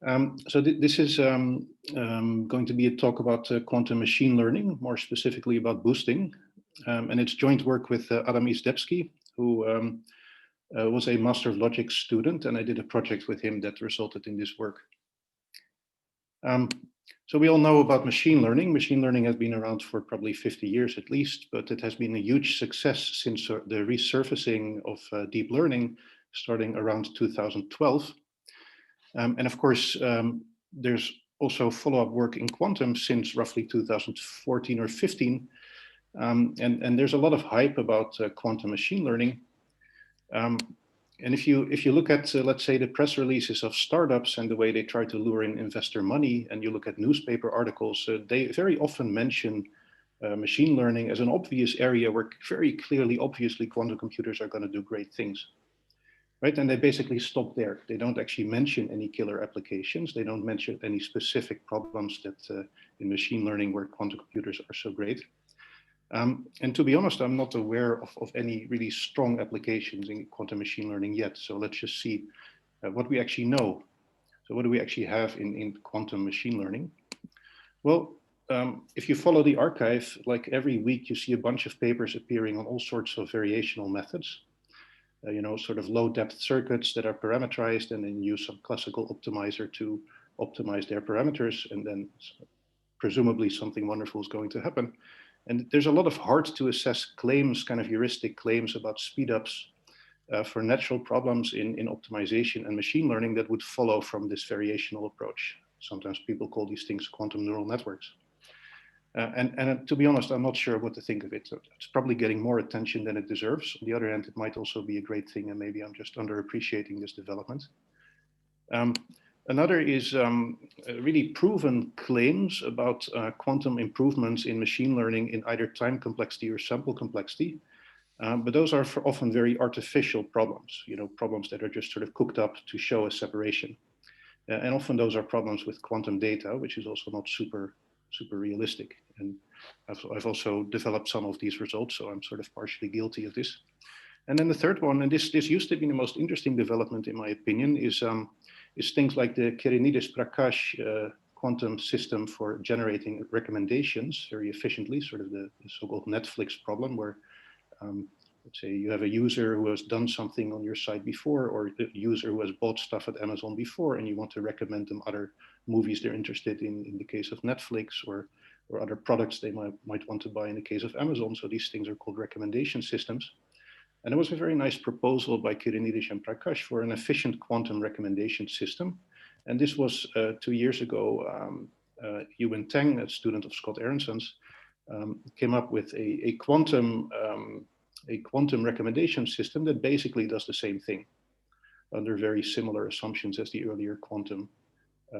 This is going to be a talk about quantum machine learning, more specifically about boosting. And it's joint work with Adam Izdebski, who was a Master of Logic student, and I did a project with him that resulted in this work. So we all know about machine learning. Machine learning has been around for probably 50 years at least, but it has been a huge success since the resurfacing of deep learning starting around 2012. And of course, there's also follow-up work in quantum since roughly 2014 or 15. And there's a lot of hype about quantum machine learning. And if you look at, let's say, the press releases of startups and the way they try to lure in investor money, and you look at newspaper articles, they very often mention machine learning as an obvious area where very clearly, obviously, quantum computers are going to do great things. Right? And they basically stop there. They don't actually mention any killer applications. They don't mention any specific problems that in machine learning where quantum computers are so great. And to be honest, I'm not aware of any really strong applications in quantum machine learning yet. So let's just see what we actually know. So what do we actually have in quantum machine learning? Well, if you follow the archive, like every week you see a bunch of papers appearing on all sorts of variational methods. You know, sort of low depth circuits that are parameterized and then use some classical optimizer to optimize their parameters, and then presumably something wonderful is going to happen. And there's a lot of hard to assess claims, kind of heuristic claims about speedups for natural problems in optimization and machine learning that would follow from this variational approach. Sometimes people call these things quantum neural networks. And to be honest, I'm not sure what to think of it. So it's probably getting more attention than it deserves. On the other hand, it might also be a great thing, and maybe I'm just underappreciating this development. Another is really proven claims about quantum improvements in machine learning in either time complexity or sample complexity. But those are often very artificial problems, you know, problems that are just sort of cooked up to show a separation. And often those are problems with quantum data, which is also not super realistic. And I've also developed some of these results, so I'm sort of partially guilty of this. And then the third one, and this used to be the most interesting development in my opinion, is things like the Cherenides-Prakash quantum system for generating recommendations very efficiently, sort of the so-called Netflix problem, where let's say you have a user who has done something on your site before, or a user who has bought stuff at Amazon before, and you want to recommend them other movies they're interested in the case of Netflix, or other products they might want to buy in the case of Amazon. So these things are called recommendation systems. And there was a very nice proposal by Cherenides and Prakash for an efficient quantum recommendation system. And this was 2 years ago. Yuan Teng, a student of Scott Aronson's, came up with a quantum recommendation system that basically does the same thing under very similar assumptions as the earlier quantum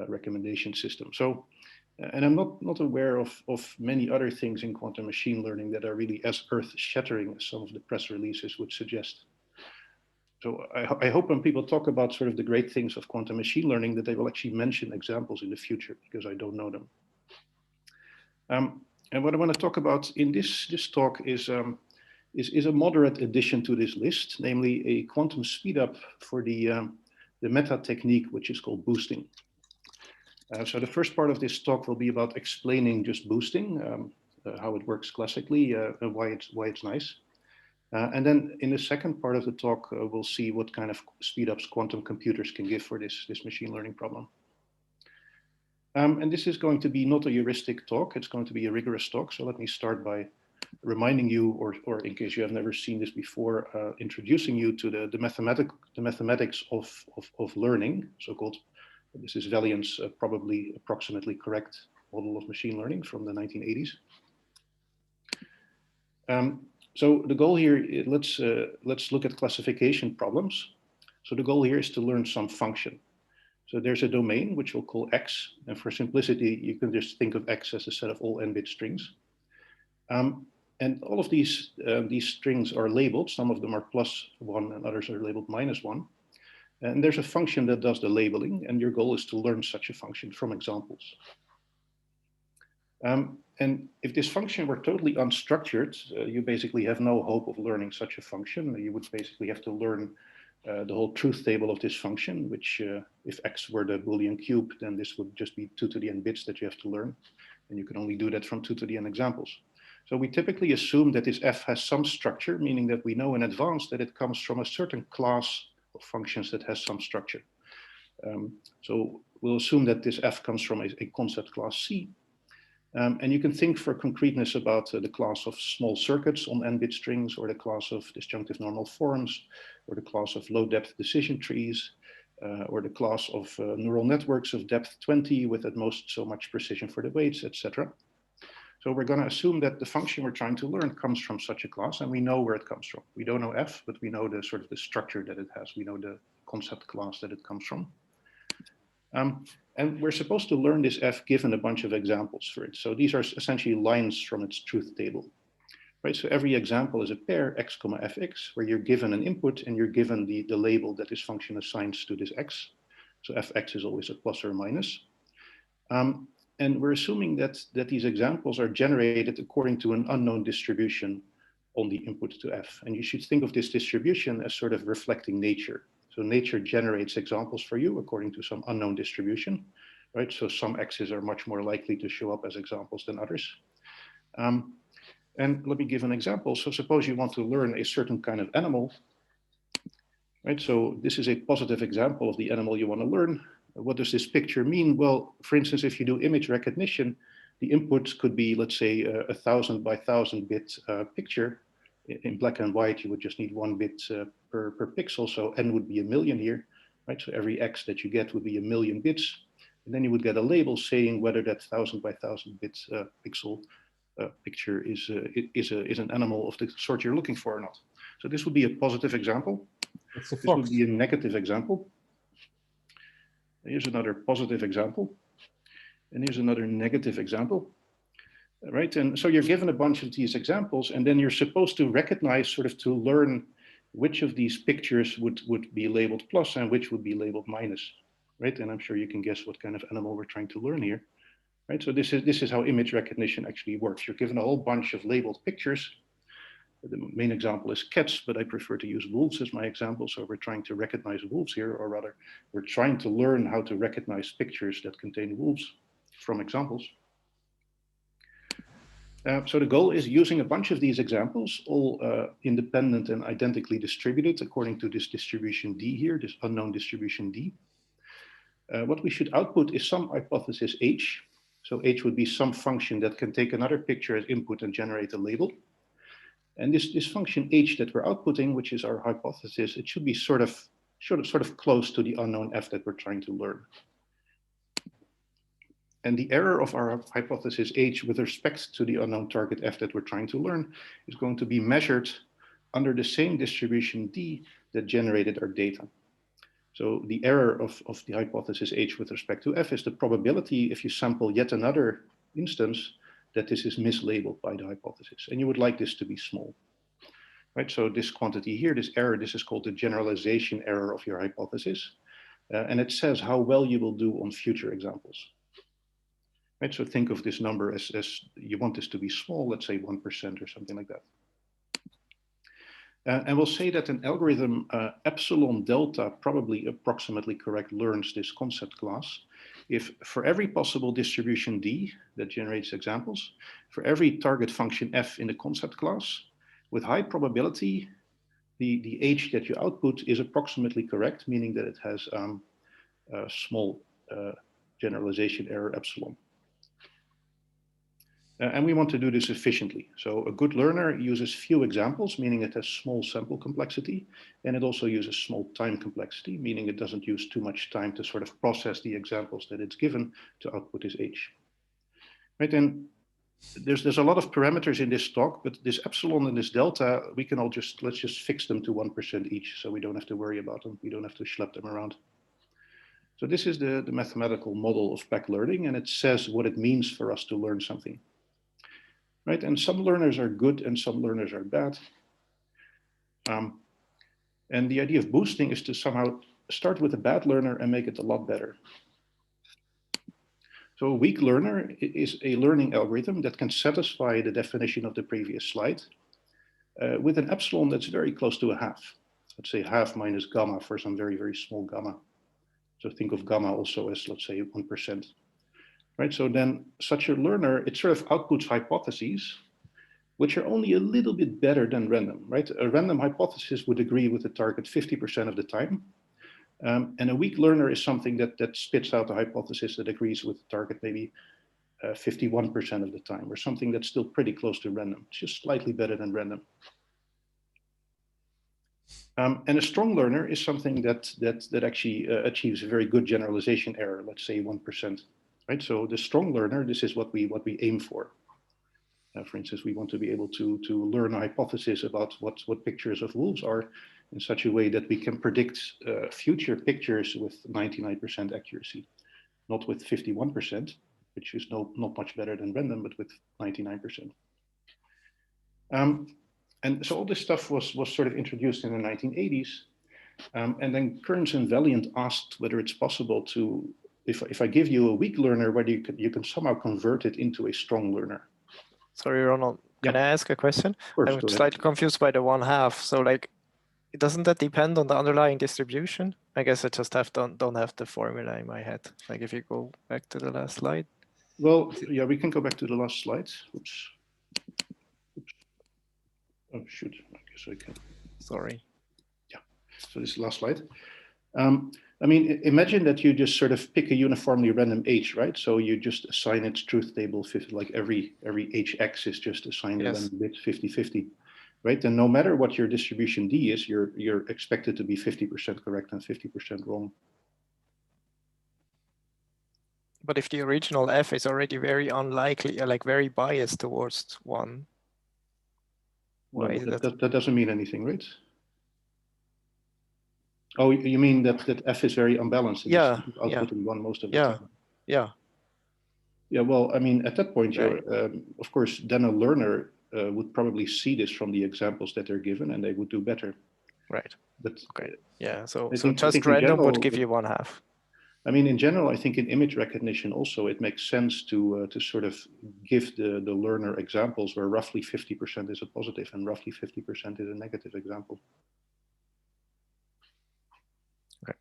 recommendation system. So, and I'm not aware of many other things in quantum machine learning that are really as earth-shattering as some of the press releases would suggest. So I hope when people talk about sort of the great things of quantum machine learning that they will actually mention examples in the future, because I don't know them. And what I want to talk about in this talk is a moderate addition to this list, namely a quantum speedup for the meta technique, which is called boosting. So the first part of this talk will be about explaining just boosting, how it works classically, and why it's nice. And then in the second part of the talk, we'll see what kind of speedups quantum computers can give for this machine learning problem. And this is going to be not a heuristic talk, it's going to be a rigorous talk. So let me start by reminding you, or in case you have never seen this before, introducing you to the mathematics of learning, so-called. This is Valiant's probably approximately correct model of machine learning from the 1980s. So the goal here, let's look at classification problems. So the goal here is to learn some function. So there's a domain which we'll call X, and for simplicity, you can just think of X as a set of all n-bit strings. And all of these strings are labeled. Some of them are +1 and others are labeled -1. And there's a function that does the labeling, and your goal is to learn such a function from examples. And if this function were totally unstructured, you basically have no hope of learning such a function. You would basically have to learn the whole truth table of this function, which if x were the Boolean cube, then this would just be 2 to the n bits that you have to learn. And you can only do that from 2 to the n examples. So we typically assume that this f has some structure, meaning that we know in advance that it comes from a certain class of functions that has some structure. So we'll assume that this f comes from a concept class C. And you can think for concreteness about the class of small circuits on n-bit strings, or the class of disjunctive normal forms, or the class of low-depth decision trees, or the class of neural networks of depth 20 with at most so much precision for the weights, etc. So we're going to assume that the function we're trying to learn comes from such a class, and we know where it comes from. We don't know f, but we know the sort of the structure that it has. We know the concept class that it comes from. And we're supposed to learn this f given a bunch of examples for it. So these are essentially lines from its truth table, right? So every example is a pair x comma fx, where you're given an input and you're given the label that this function assigns to this x. So fx is always a plus or minus. And we're assuming that these examples are generated according to an unknown distribution on the input to f. And you should think of this distribution as sort of reflecting nature. So nature generates examples for you according to some unknown distribution, right? So some x's are much more likely to show up as examples than others. And let me give an example. So suppose you want to learn a certain kind of animal, right? So this is a positive example of the animal you want to learn. What does this picture mean? Well, for instance, if you do image recognition, the inputs could be, let's say, 1,000 by 1,000 bit picture. In black and white, you would just need 1 bit per pixel, so n would be 1,000,000 here, right? So every x that you get would be 1,000,000 bits, and then you would get a label saying whether that 1,000 by 1,000 bit pixel picture is an animal of the sort you're looking for or not. So this would be a positive example. It's a this would be a negative example. Here's another positive example, and here's another negative example. Right, and so you're given a bunch of these examples, and then you're supposed to recognize, sort of to learn which of these pictures would be labeled plus and which would be labeled minus, right? And I'm sure you can guess what kind of animal we're trying to learn here, right? So this is how image recognition actually works. You're given a whole bunch of labeled pictures. The main example is cats, but I prefer to use wolves as my example. So we're trying to recognize wolves here, or rather, we're trying to learn how to recognize pictures that contain wolves from examples. So the goal is using a bunch of these examples, all independent and identically distributed according to this distribution D here, this unknown distribution D. What we should output is some hypothesis H. So H would be some function that can take another picture as input and generate a label. And this function H that we're outputting, which is our hypothesis, it should be sort of close to the unknown f that we're trying to learn. And the error of our hypothesis H with respect to the unknown target f that we're trying to learn is going to be measured under the same distribution D that generated our data. So the error of the hypothesis H with respect to f is the probability, if you sample yet another instance, that this is mislabeled by the hypothesis. And you would like this to be small, right? So this quantity here, this error, this is called the generalization error of your hypothesis. And it says how well you will do on future examples. Right, so think of this number as you want this to be small, let's say 1% or something like that. And we'll say that an algorithm epsilon delta, probably approximately correct, learns this concept class if for every possible distribution D that generates examples, for every target function f in the concept class, with high probability, the H that you output is approximately correct, meaning that it has a small generalization error epsilon. And we want to do this efficiently. So a good learner uses few examples, meaning it has small sample complexity, and it also uses small time complexity, meaning it doesn't use too much time to sort of process the examples that it's given to output this H. Right, and there's a lot of parameters in this talk, but this epsilon and this delta, we can all let's just fix them to 1% each, so we don't have to worry about them. We don't have to schlep them around. So this is the mathematical model of back learning, and it says what it means for us to learn something. Right, and some learners are good and some learners are bad. And the idea of boosting is to somehow start with a bad learner and make it a lot better. So a weak learner is a learning algorithm that can satisfy the definition of the previous slide with an epsilon that's very close to 1/2. let's say half minus gamma for some very, very small gamma. So think of gamma also as, let's say, 1%. Right, so then such a learner, it sort of outputs hypotheses, which are only a little bit better than random, right? A random hypothesis would agree with the target 50% of the time. And a weak learner is something that spits out a hypothesis that agrees with the target maybe 51% of the time, or something that's still pretty close to random, just slightly better than random. And a strong learner is something that actually achieves a very good generalization error, let's say 1%. Right, so the strong learner, this is what we aim for. For instance, we want to be able to learn a hypothesis about what pictures of wolves are in such a way that we can predict future pictures with 99% accuracy, not with 51%, which is not much better than random, but with 99%. And so all this stuff was sort of introduced in the 1980s, and then Kearns and Valiant asked whether it's possible to, if I give you a weak learner, whether you can somehow convert it into a strong learner. Sorry, Ronald, can I ask a question? Course, I'm slightly confused by the 1/2. So like, doesn't that depend on the underlying distribution? I guess I just don't have the formula in my head. Like if you go back to the last slide. Well, yeah, we can go back to the last slide. Oops. Oh, shoot, I guess I can. Sorry. Yeah, so this is the last slide. I mean, imagine that you just sort of pick a uniformly random H, right? So you just assign its truth table, like every HX is just assigned a random bit 50-50, right? And no matter what your distribution D is, you're expected to be 50% correct and 50% wrong. But if the original F is already very unlikely, like very biased towards 1, why is that doesn't mean anything, right? Oh, you mean that F is very unbalanced? And yeah, outputting 1 most of the time. Yeah. Yeah, well, I mean, at that point, you're, of course, then a learner would probably see this from the examples that they're given, and they would do better. Right. But okay. Yeah. So just random general, would give you 1/2. I mean, in general, I think in image recognition also, it makes sense to sort of give the learner examples where roughly 50% is a positive and roughly 50% is a negative example. Okay.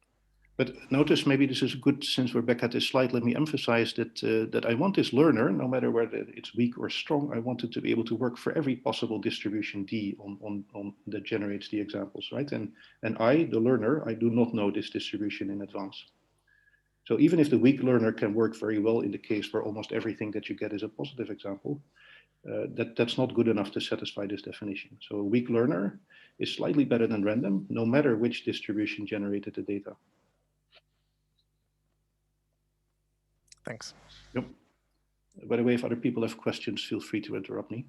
But notice, maybe this is good, since we're back at this slide, let me emphasize that I want this learner, no matter whether it's weak or strong, I want it to be able to work for every possible distribution D on that generates the examples, right? And I, the learner, I do not know this distribution in advance. So even if the weak learner can work very well in the case where almost everything that you get is a positive example, that's not good enough to satisfy this definition. So a weak learner is slightly better than random, no matter which distribution generated the data. Thanks. Yep. By the way, if other people have questions, feel free to interrupt me.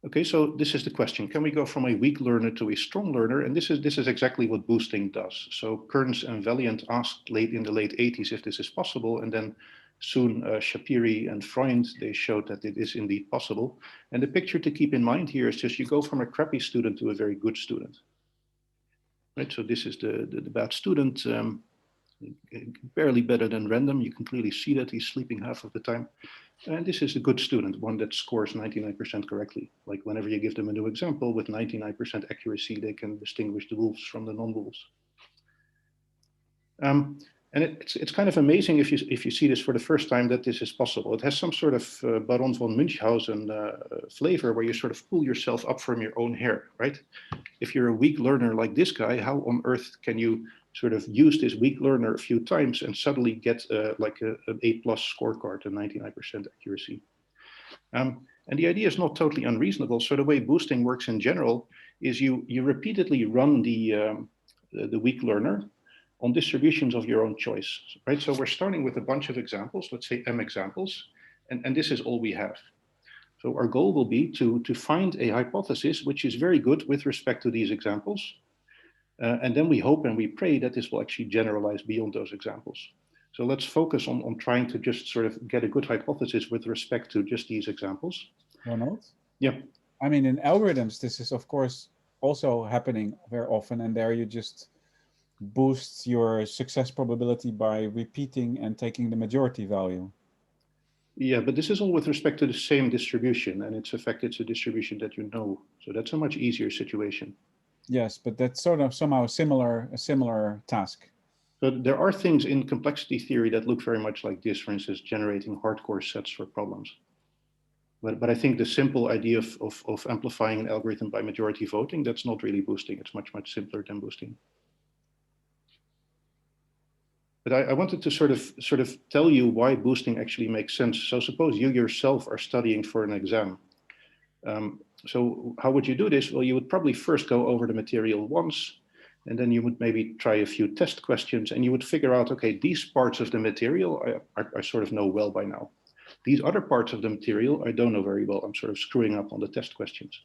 Okay, so this is the question. Can we go from a weak learner to a strong learner? And this is exactly what boosting does. So Kearns and Valiant asked in the late 80s if this is possible. And then soon Schapire and Freund, they showed that it is indeed possible. And the picture to keep in mind here is just you go from a crappy student to a very good student. Right, so this is the bad student. Barely better than random. You can clearly see that he's sleeping half of the time. And this is a good student, one that scores 99% correctly. Like whenever you give them a new example with 99% accuracy, they can distinguish the wolves from the non-wolves. And it's kind of amazing if you see this for the first time that this is possible. It has some sort of Baron von Münchhausen flavor where you sort of pull yourself up from your own hair, right? If you're a weak learner like this guy, how on earth can you sort of use this weak learner a few times and suddenly get like an A+ scorecard, a 99% accuracy? And the idea is not totally unreasonable. So the way boosting works in general is you repeatedly run the weak learner on distributions of your own choice, right? So we're starting with a bunch of examples, let's say M examples, and this is all we have. So our goal will be to find a hypothesis which is very good with respect to these examples. And then we hope and we pray that this will actually generalize beyond those examples. So let's focus on trying to just sort of get a good hypothesis with respect to just these examples. Ronald? Yeah. I mean, in algorithms, this is of course also happening very often, and there you just boost your success probability by repeating and taking the majority value. Yeah, but this is all with respect to the same distribution, and it's a distribution that you know. So that's a much easier situation. Yes, but that's sort of somehow a similar task. So there are things in complexity theory that look very much like this, for instance, generating hardcore sets for problems. But I think the simple idea of amplifying an algorithm by majority voting, that's not really boosting. It's much, much simpler than boosting. But I wanted to sort of tell you why boosting actually makes sense. So suppose you yourself are studying for an exam. So how would you do this? Well, you would probably first go over the material once, and then you would maybe try a few test questions, and you would figure out, okay, these parts of the material I sort of know well by now. These other parts of the material I don't know very well. I'm sort of screwing up on the test questions.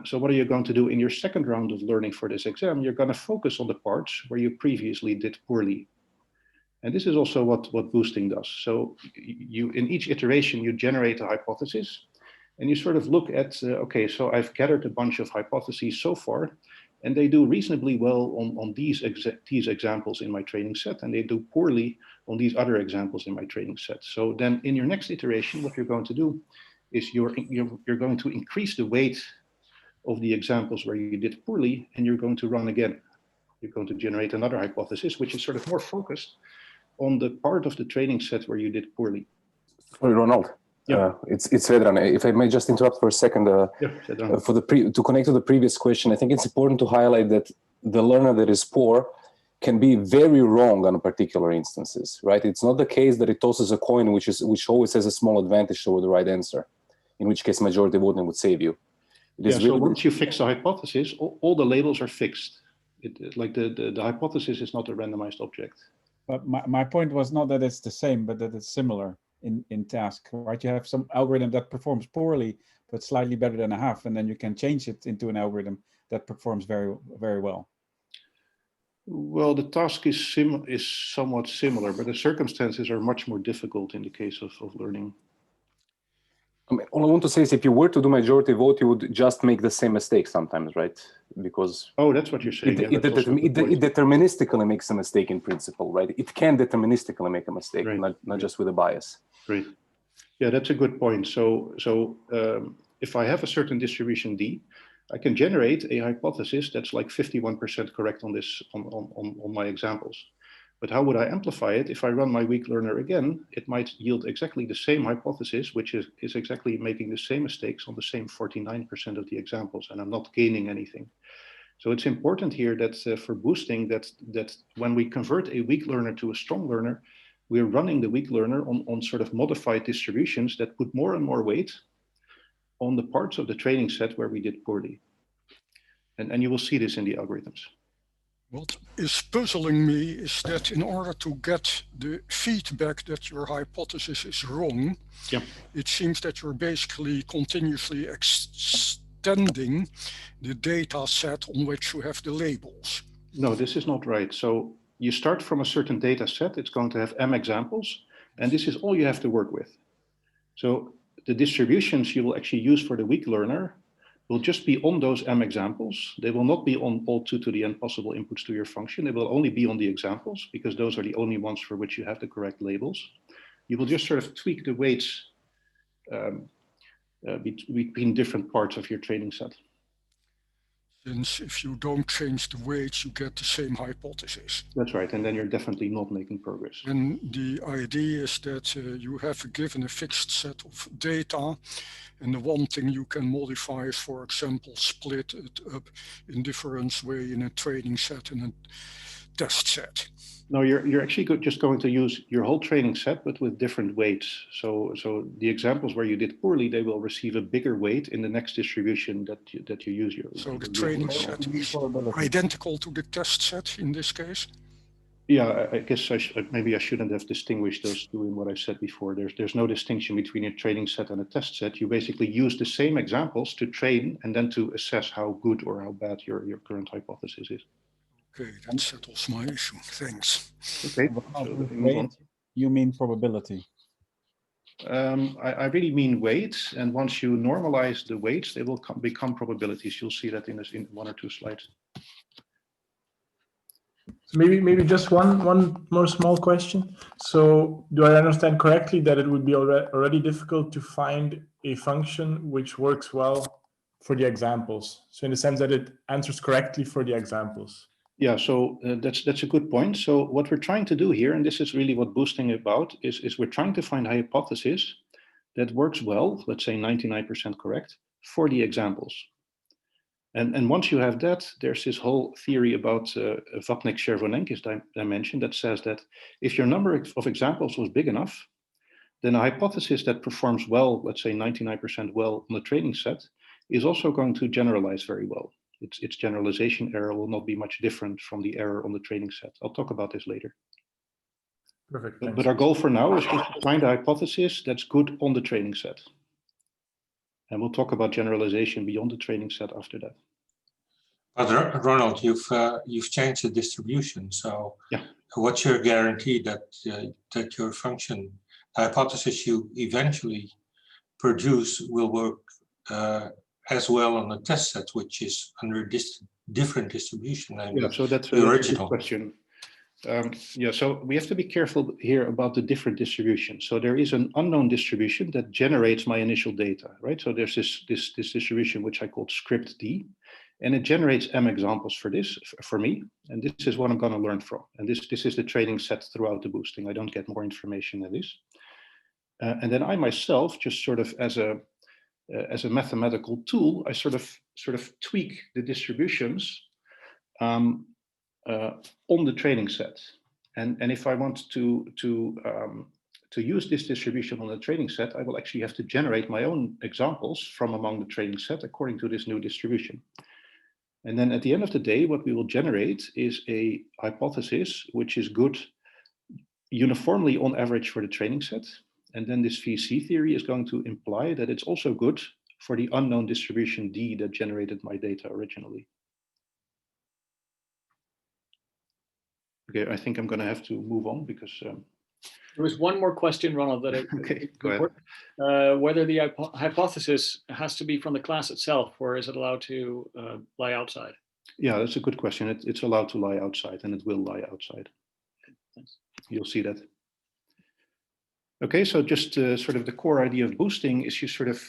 So what are you going to do in your second round of learning for this exam? You're going to focus on the parts where you previously did poorly. And this is also what boosting does. So you, in each iteration, you generate a hypothesis, and you sort of look at, okay, so I've gathered a bunch of hypotheses so far, and they do reasonably well on these examples in my training set, and they do poorly on these other examples in my training set. So then in your next iteration, what you're going to do is you're going to increase the weight of the examples where you did poorly, and you're going to run again. You're going to generate another hypothesis, which is sort of more focused on the part of the training set where you did poorly. Sorry, Ronald. Yeah. It's Vedran. If I may just interrupt for a second, to connect to the previous question, I think it's important to highlight that the learner that is poor can be very wrong on particular instances, right? It's not the case that it tosses a coin which always has a small advantage over the right answer, in which case majority voting would save you. So once you fix the hypothesis, all the labels are fixed. Like the hypothesis is not a randomized object. But my point was not that it's the same, but that it's similar in task, right? You have some algorithm that performs poorly, but slightly better than a half, and then you can change it into an algorithm that performs very, very well. Well, the task is somewhat similar, but the circumstances are much more difficult in the case of learning. I mean, all I want to say is if you were to do majority vote, you would just make the same mistake sometimes, right? Because that's what you're saying. It deterministically makes a mistake in principle, right? It can deterministically make a mistake, right. not just with a bias. Right. Yeah, that's a good point. So if I have a certain distribution D, I can generate a hypothesis that's like 51% correct on this on my examples. But how would I amplify it? If I run my weak learner again, it might yield exactly the same hypothesis, which is exactly making the same mistakes on the same 49% of the examples, and I'm not gaining anything. So it's important here that for boosting, that when we convert a weak learner to a strong learner, we're running the weak learner on sort of modified distributions that put more and more weight on the parts of the training set where we did poorly. And you will see this in the algorithms. What is puzzling me is that in order to get the feedback that your hypothesis is wrong, it seems that you're basically continuously extending the data set on which you have the labels. No, this is not right. So you start from a certain data set, it's going to have M examples, and this is all you have to work with. So the distributions you will actually use for the weak learner will just be on those M examples. They will not be on all 2 to the n possible inputs to your function. They will only be on the examples because those are the only ones for which you have the correct labels. You will just sort of tweak the weights between different parts of your training set. Since if you don't change the weights, you get the same hypothesis. That's right, and then you're definitely not making progress. And the idea is that you have given a fixed set of data, and the one thing you can modify is, for example, split it up in different way in a training set and a test set. No, you're actually just going to use your whole training set, but with different weights. So the examples where you did poorly, they will receive a bigger weight in the next distribution that you use. So the training set is identical to the test set in this case? Yeah, I guess maybe I shouldn't have distinguished those two in what I said before. There's no distinction between a training set and a test set. You basically use the same examples to train and then to assess how good or how bad your current hypothesis is. Okay, that settles my issue. Thanks. Okay. Weight, you mean probability? I really mean weights, and once you normalize the weights, they will become probabilities. You'll see that in 1 or 2 slides. So maybe just one more small question. So do I understand correctly that it would be already difficult to find a function which works well for the examples. So in the sense that it answers correctly for the examples. Yeah, so that's a good point. So what we're trying to do here, and this is really what boosting is about, is we're trying to find a hypothesis that works well, let's say 99% correct, for the examples. And once you have that, there's this whole theory about Vapnik-Chervonenkis dimension that says that if your number of examples was big enough, then a hypothesis that performs well, let's say 99% well on the training set, is also going to generalize very well. Its generalization error will not be much different from the error on the training set. I'll talk about this later. Perfect. But our goal for now is just to find a hypothesis that's good on the training set. And we'll talk about generalization beyond the training set after that. But Ronald, you've changed the distribution. So yeah, what's your guarantee that that your function hypothesis you eventually produce will work as well on a test set, which is under different distribution than so that's the a original good question. Yeah, so we have to be careful here about the different distributions. So there is an unknown distribution that generates my initial data, right? So there's this distribution which I called script D, and it generates M examples for this, for me, and this is what I'm going to learn from. And this is the training set throughout the boosting. I don't get more information than this. And then I myself, just sort of as a mathematical tool, I sort of tweak the distributions on the training set, and if I want to use this distribution on the training set, I will actually have to generate my own examples from among the training set according to this new distribution. And then at the end of the day, what we will generate is a hypothesis which is good uniformly on average for the training set. And then this VC theory is going to imply that it's also good for the unknown distribution D that generated my data originally. Okay, I think I'm going to have to move on because there was one more question, Ronald, that okay, go ahead. Whether the hypothesis has to be from the class itself, or is it allowed to lie outside? Yeah, that's a good question. It's allowed to lie outside, and it will lie outside. Okay, thanks. You'll see that. Okay, so just sort of the core idea of boosting is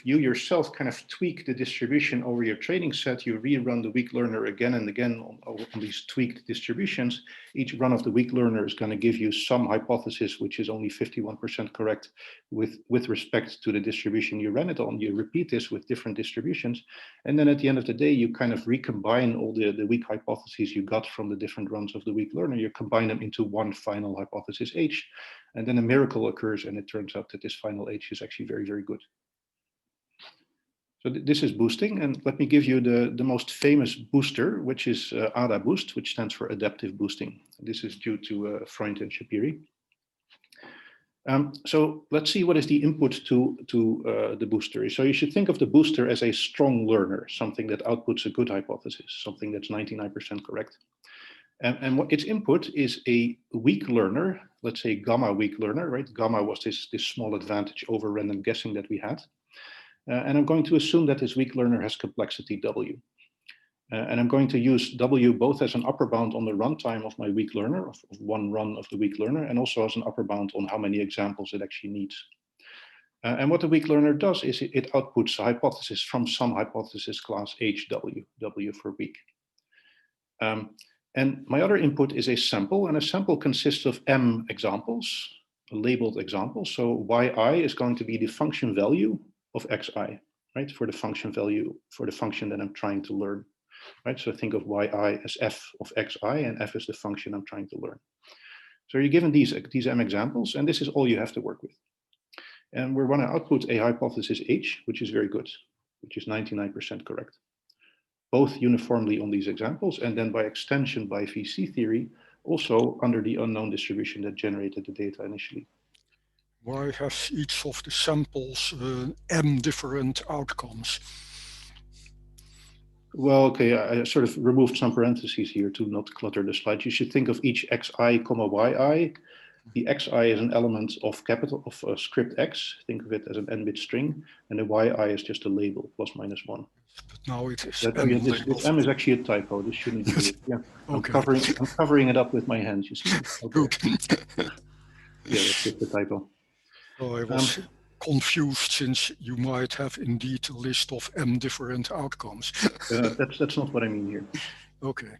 you yourself kind of tweak the distribution over your training set. You rerun the weak learner again and again on these tweaked distributions. Each run of the weak learner is going to give you some hypothesis which is only 51% correct with respect to the distribution you ran it on. You repeat this with different distributions, and then at the end of the day, you kind of recombine all the weak hypotheses you got from the different runs of the weak learner. You combine them into one final hypothesis H, and then a miracle occurs, and it turns out that this final H is actually very, very good. So this is boosting, and let me give you the most famous booster, which is AdaBoost, which stands for adaptive boosting. This is due to Freund and Schapire. So let's see what is the input to the booster. So you should think of the booster as a strong learner, something that outputs a good hypothesis, something that's 99% correct. And what its input is a weak learner, let's say gamma weak learner, right? Gamma was this small advantage over random guessing that we had. And I'm going to assume that this weak learner has complexity W. And I'm going to use W both as an upper bound on the runtime of my weak learner, of one run of the weak learner, and also as an upper bound on how many examples it actually needs. And what the weak learner does is it outputs a hypothesis from some hypothesis class HW, W for weak. And my other input is a sample, and a sample consists of M examples, labeled examples. So yi is going to be the function value of xi, right? For the function value, for the function that I'm trying to learn, right? So think of yi as f of xi, and f is the function I'm trying to learn. So you're given these M examples, and this is all you have to work with. And we're going to output a hypothesis H, which is very good, which is 99% correct, both uniformly on these examples, and then by extension by VC theory, also under the unknown distribution that generated the data initially. Why have each of the samples M different outcomes? Well, okay, I sort of removed some parentheses here to not clutter the slide. You should think of each xi, yi. The xi is an element of script x. Think of it as an n-bit string, and the yi is just a label, +/-1. But now it is this M is actually a typo. This shouldn't be it. Yeah, okay. I'm covering it up with my hands. You see? Okay. Good. Yeah, that's just a typo. So I was confused since you might have indeed a list of m different outcomes. That's not what I mean here. Okay.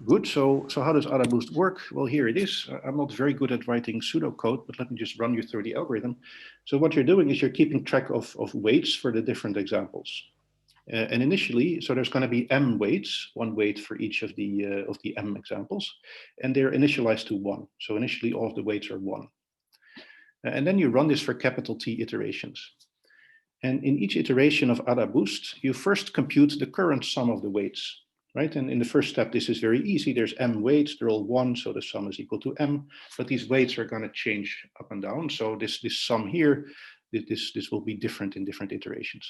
Good. So how does AdaBoost work? Well, here it is. I'm not very good at writing pseudocode, but let me just run you through the algorithm. So what you're doing is you're keeping track of weights for the different examples. And initially, so there's going to be m weights, one weight for each of the m examples, and they're initialized to 1. So initially, all of the weights are 1. And then you run this for capital T iterations. And in each iteration of AdaBoost, you first compute the current sum of the weights, right? And in the first step, this is very easy. There's m weights, they're all 1, so the sum is equal to m. But these weights are going to change up and down. So this sum here, this will be different in different iterations.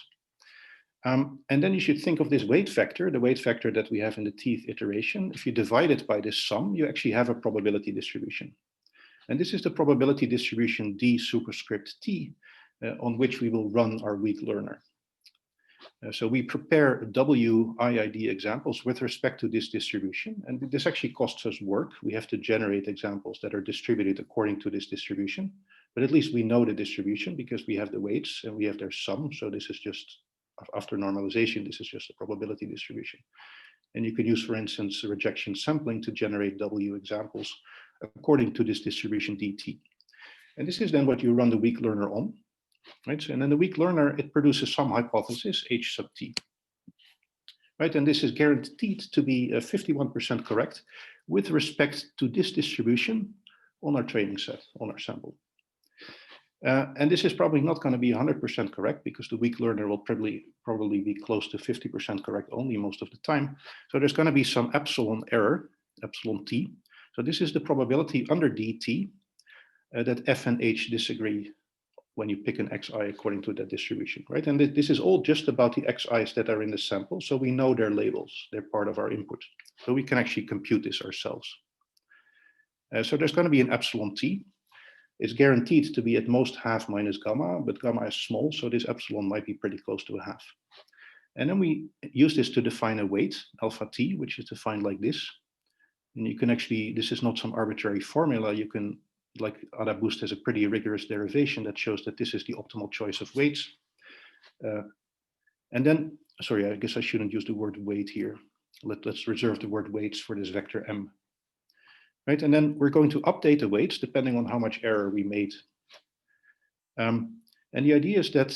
And then you should think of this weight factor, the weight factor that we have in the tth iteration. If you divide it by this sum, you actually have a probability distribution. And this is the probability distribution d superscript t, on which we will run our weak learner. So we prepare WIID examples with respect to this distribution. And this actually costs us work. We have to generate examples that are distributed according to this distribution. But at least we know the distribution because we have the weights and we have their sum. So this is just, after normalization, this is just a probability distribution. And you could use, for instance, rejection sampling to generate W examples according to this distribution dt. And this is then what you run the weak learner on, right? So, and then the weak learner, it produces some hypothesis, H sub t, right? And this is guaranteed to be 51% correct with respect to this distribution on our training set, on our sample. And this is probably not going to be 100% correct because the weak learner will probably be close to 50% correct only most of the time. So there's going to be some epsilon error, epsilon t. So this is the probability under dt that f and h disagree when you pick an xi according to that distribution, right? And this is all just about the xi's that are in the sample. So we know their labels, they're part of our input. So we can actually compute this ourselves. So there's going to be an epsilon t. It's guaranteed to be at most half minus gamma, but gamma is small, so this epsilon might be pretty close to a half. And then we use this to define a weight, alpha t, which is defined like this. And you can actually, this is not some arbitrary formula, you can, like AdaBoost has a pretty rigorous derivation that shows that this is the optimal choice of weights. And then, sorry, I guess I shouldn't use the word weight here. Let's reserve the word weights for this vector m. Right, and then we're going to update the weights depending on how much error we made. And the idea is that,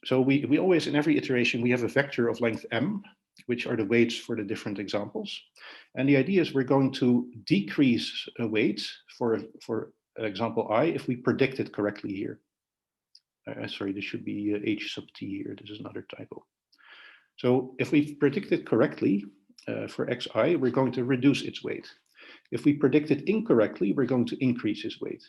so we always, in every iteration, we have a vector of length m, which are the weights for the different examples. And the idea is we're going to decrease a weight for example I if we predict it correctly here. Sorry, this should be h sub t here. This is another typo. So if we predict it correctly for xi, we're going to reduce its weight. If we predict it incorrectly, we're going to increase its weight.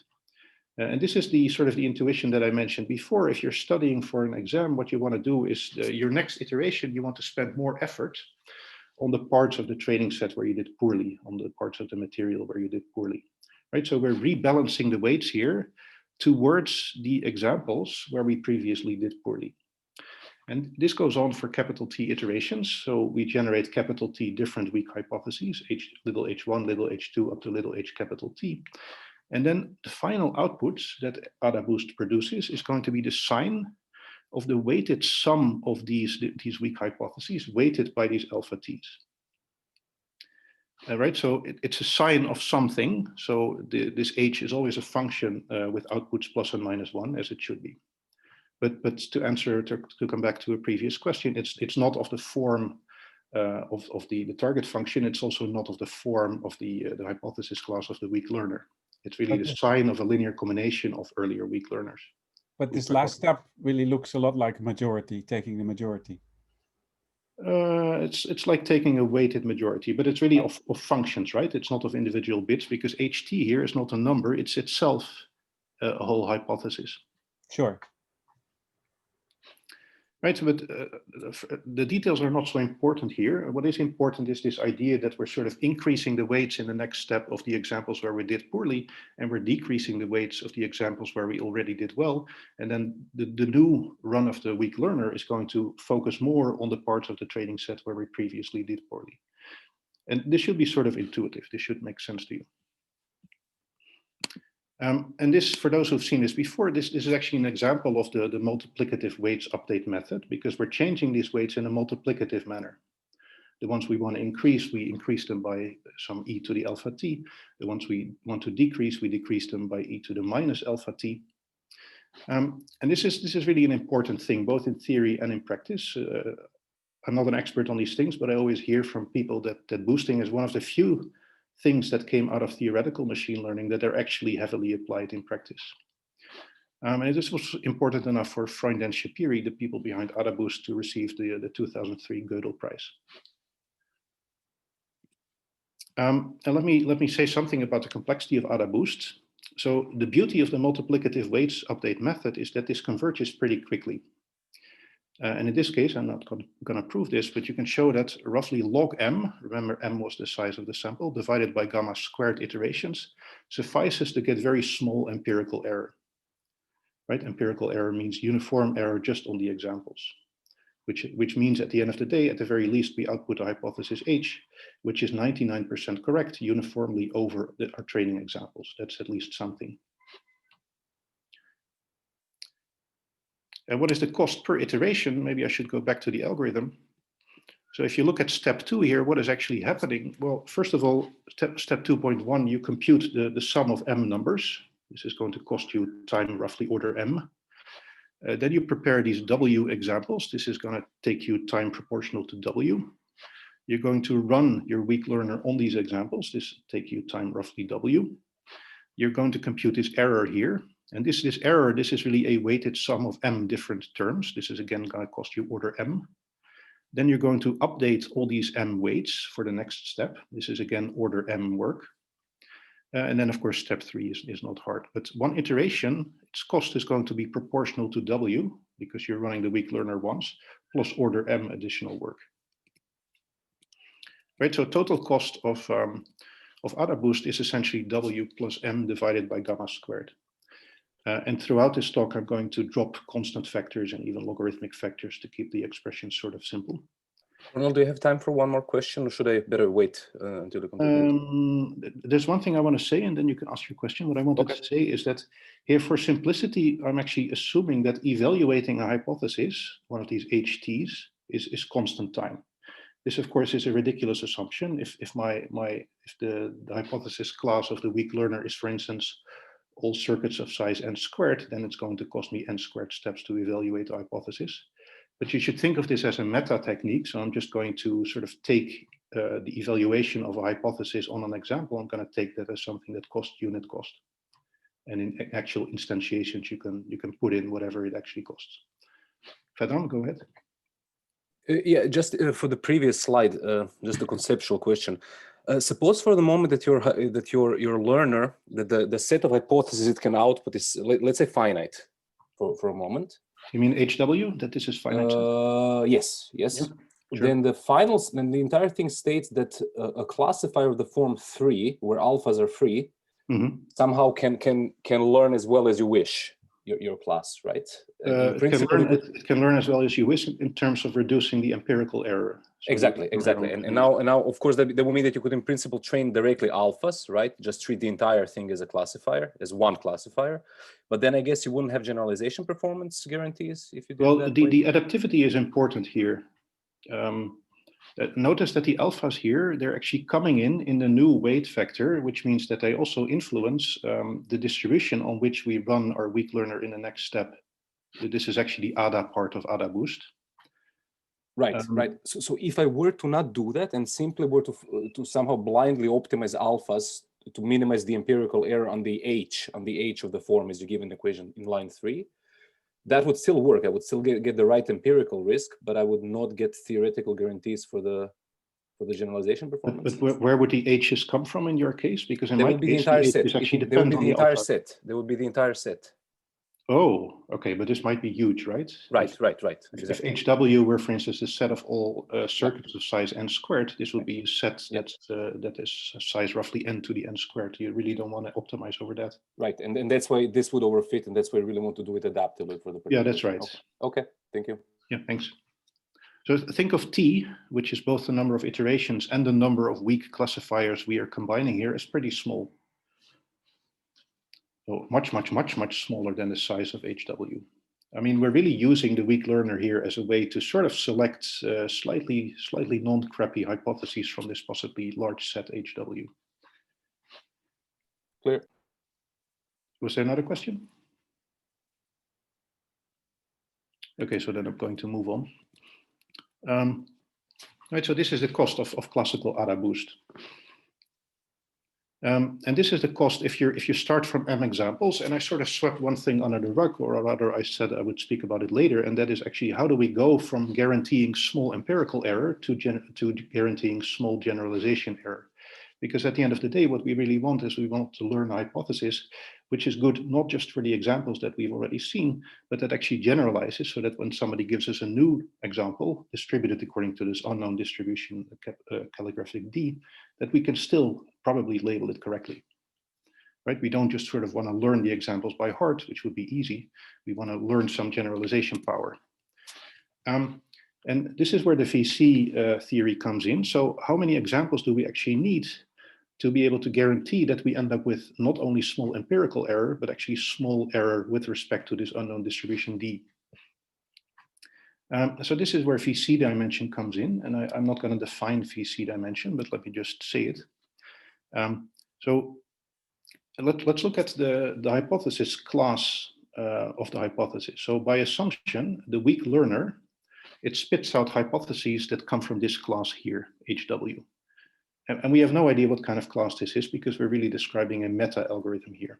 And this is the sort of the intuition that I mentioned before. If you're studying for an exam, what you want to do is your next iteration, you want to spend more effort on the parts of the training set where you did poorly, on the parts of the material where you did poorly, right? So we're rebalancing the weights here towards the examples where we previously did poorly. And this goes on for capital T iterations. So we generate capital T different weak hypotheses, little h1, little h2, up to little h capital T. And then the final output that AdaBoost produces is going to be the sign of the weighted sum of these weak hypotheses weighted by these alpha T's. Right, so it's a sign of something. So this h is always a function with outputs plus and minus 1, as it should be. But to answer, to come back to a previous question, it's not of the form of the target function. It's also not of the form of the hypothesis class of the weak learner. It's really the sign of a linear combination of earlier weak learners. But this last step really looks a lot like majority, taking the majority. It's like taking a weighted majority, but it's really of functions, right? It's not of individual bits because ht here is not a number. It's itself a whole hypothesis. Sure. Right, but the details are not so important here. What is important is this idea that we're sort of increasing the weights in the next step of the examples where we did poorly, and we're decreasing the weights of the examples where we already did well. And then the new run of the weak learner is going to focus more on the parts of the training set where we previously did poorly. And this should be sort of intuitive. This should make sense to you. And this, for those who've seen this before, this is actually an example of the multiplicative weights update method, because we're changing these weights in a multiplicative manner. The ones we want to increase, we increase them by some e to the alpha t. The ones we want to decrease, we decrease them by e to the minus alpha t. And this is really an important thing, both in theory and in practice. I'm not an expert on these things, but I always hear from people that boosting is one of the few things that came out of theoretical machine learning that are actually heavily applied in practice. And this was important enough for Freund and Schapire, the people behind AdaBoost, to receive the 2003 Gödel Prize. And let me say something about the complexity of AdaBoost. So the beauty of the multiplicative weights update method is that this converges pretty quickly. And in this case, I'm not going to prove this, but you can show that roughly log m, remember m was the size of the sample, divided by gamma squared iterations, suffices to get very small empirical error. Right? Empirical error means uniform error just on the examples, which means at the end of the day, at the very least, we output a hypothesis H, which is 99% correct uniformly over our training examples. That's at least something. And what is the cost per iteration? Maybe I should go back to the algorithm. So if you look at step 2 here, what is actually happening? Well, first of all, step 2.1, you compute the sum of m numbers. This is going to cost you time roughly order m. Then you prepare these W examples. This is going to take you time proportional to W. You're going to run your weak learner on these examples. This will take you time roughly W. You're going to compute this error here. And this error, this is really a weighted sum of m different terms. This is again going to cost you order m. Then you're going to update all these m weights for the next step. This is again order m work. And then of course, step 3 is not hard, but one iteration, its cost is going to be proportional to W because you're running the weak learner once, plus order m additional work. Right, so total cost of AdaBoost is essentially W plus m divided by gamma squared. And throughout this talk, I'm going to drop constant factors and even logarithmic factors to keep the expression sort of simple. Ronald, do you have time for one more question, or should I better wait until the conclusion? There's one thing I want to say, and then you can ask your question. What I wanted to say is that here, for simplicity, I'm actually assuming that evaluating a hypothesis, one of these HTs, is constant time. This, of course, is a ridiculous assumption. If the hypothesis class of the weak learner is, for instance, all circuits of size n squared, then it's going to cost me n squared steps to evaluate the hypothesis. But you should think of this as a meta technique. So I'm just going to sort of take the evaluation of a hypothesis on an example. I'm going to take that as something that costs unit cost. And in actual instantiations, you can put in whatever it actually costs. Vedran, go ahead. Yeah, just for the previous slide, just a conceptual question. Suppose for the moment that your learner, that the set of hypotheses it can output is, let's say, finite for a moment. You mean HW, that this is finite? Yes. Yeah, sure. Then the entire thing states that a classifier of the form 3, where alphas are free, somehow can learn as well as you wish your class, right? It can learn as well as you wish in terms of reducing the empirical error. So exactly. And now, of course, that will mean that you could, in principle, train directly alphas, right? Just treat the entire thing as a classifier, as one classifier. But then I guess you wouldn't have generalization performance guarantees if you did that. Well, the adaptivity is important here. Notice that the alphas here, they're actually coming in the new weight factor, which means that they also influence the distribution on which we run our weak learner in the next step. This is actually the ADA part of AdaBoost. Right. So if I were to not do that and simply were to somehow blindly optimize alphas to minimize the empirical error on the H of the form as you give in the equation in line 3, that would still work. I would still get the right empirical risk, but I would not get theoretical guarantees for the generalization performance. But where would the H's come from in your case? Because in my case, the entire set. There would be the entire set. There would be the entire set. Oh, okay, but this might be huge, right? Right. Exactly. If HW were, for instance, a set of all circuits of size n squared, this would be a set that is size roughly n to the n squared. You really don't want to optimize over that. Right, and that's why this would overfit, and that's why I really want to do it adaptively for the particular. Yeah, that's right. Okay, thank you. Yeah, thanks. So think of T, which is both the number of iterations and the number of weak classifiers we are combining here, as pretty small. So much, much, much, much smaller than the size of HW. I mean, we're really using the weak learner here as a way to sort of select slightly non-crappy hypotheses from this possibly large set HW. Clear. Was there another question? Okay, so then I'm going to move on. Right, so this is the cost of classical AdaBoost. And this is the cost if you start from M examples, and I sort of swept one thing under the rug, or rather I said I would speak about it later, and that is actually how do we go from guaranteeing small empirical error to guaranteeing small generalization error? Because at the end of the day, what we really want is we want to learn a hypothesis, which is good not just for the examples that we've already seen, but that actually generalizes so that when somebody gives us a new example distributed according to this unknown distribution calligraphic D, that we can still probably label it correctly. Right? We don't just sort of want to learn the examples by heart, which would be easy. We want to learn some generalization power. And this is where the VC theory comes in. So how many examples do we actually need to be able to guarantee that we end up with not only small empirical error, but actually small error with respect to this unknown distribution D? So this is where VC dimension comes in, and I'm not going to define VC dimension, but let me just say it. So let's look at the hypothesis class of the hypothesis. So by assumption, the weak learner, it spits out hypotheses that come from this class here, HW. And we have no idea what kind of class this is because we're really describing a meta algorithm here.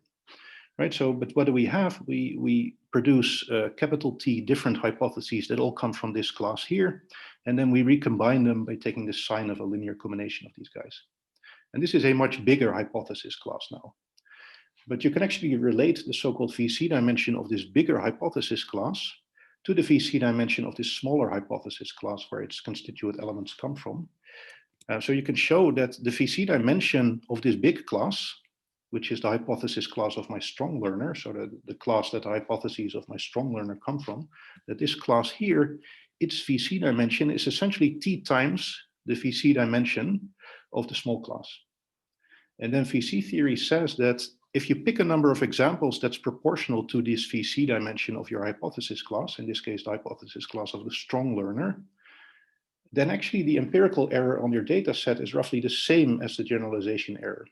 Right, so, but what do we have? We produce capital T different hypotheses that all come from this class here, and then we recombine them by taking the sign of a linear combination of these guys. And this is a much bigger hypothesis class now. But you can actually relate the so-called VC dimension of this bigger hypothesis class to the VC dimension of this smaller hypothesis class where its constituent elements come from. So you can show that the VC dimension of this big class, which is the hypothesis class of my strong learner, so the class that the hypotheses of my strong learner come from, that this class here, its VC dimension is essentially T times the VC dimension of the small class. And then VC theory says that if you pick a number of examples that's proportional to this VC dimension of your hypothesis class, in this case, the hypothesis class of the strong learner, then actually the empirical error on your data set is roughly the same as the generalization error,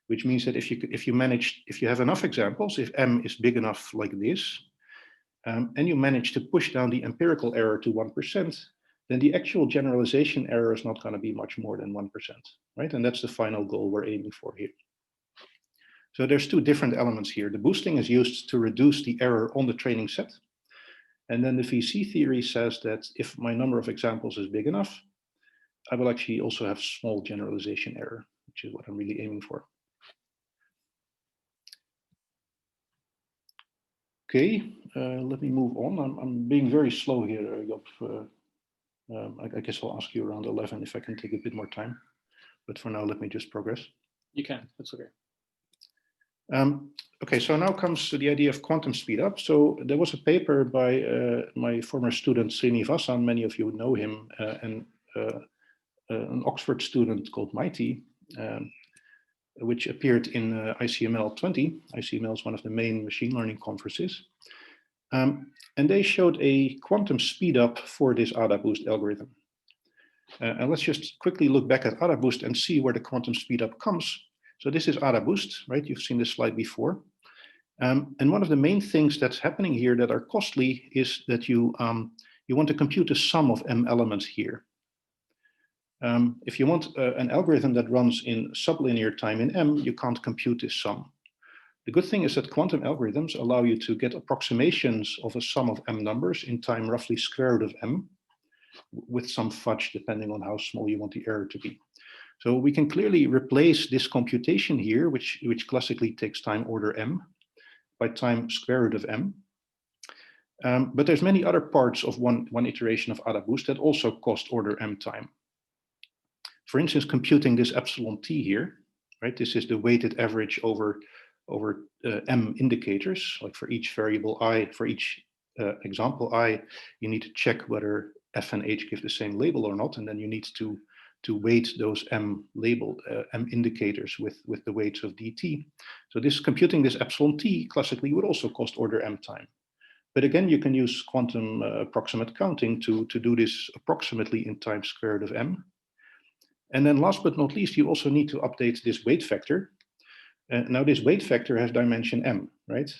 which means that if you have enough examples, if M is big enough like this, and you manage to push down the empirical error to 1%, then the actual generalization error is not going to be much more than 1%, right? And that's the final goal we're aiming for here. So there's two different elements here. The boosting is used to reduce the error on the training set. And then the VC theory says that if my number of examples is big enough, I will actually also have small generalization error, which is what I'm really aiming for. Okay, let me move on. I'm being very slow here, Job. I guess I'll ask you around 11 if I can take a bit more time. But for now, let me just progress. You can, that's okay. Okay, so now comes to the idea of quantum speedup. So there was a paper by my former student Srinivasan, many of you know him, and an Oxford student called Maity, which appeared in ICML 20. ICML is one of the main machine learning conferences. And they showed a quantum speedup for this AdaBoost algorithm. And let's just quickly look back at AdaBoost and see where the quantum speedup comes. So this is AdaBoost, right? You've seen this slide before. And one of the main things that's happening here that are costly is that you want to compute the sum of M elements here. If you want an algorithm that runs in sublinear time in M, you can't compute this sum. The good thing is that quantum algorithms allow you to get approximations of a sum of M numbers in time roughly square root of M, with some fudge depending on how small you want the error to be. So we can clearly replace this computation here, which classically takes time order M, by time square root of M. But there's many other parts of one iteration of AdaBoost that also cost order M time. For instance, computing this epsilon t here, right? This is the weighted average over M indicators, like for each variable I, for each example I, you need to check whether F and H give the same label or not, and then you need to weight those M labeled M indicators with the weights of dt. So this computing this epsilon t classically would also cost order M time. But again, you can use quantum approximate counting to do this approximately in time squared of M. And then last but not least, you also need to update this weight factor. Now this weight factor has dimension M, right?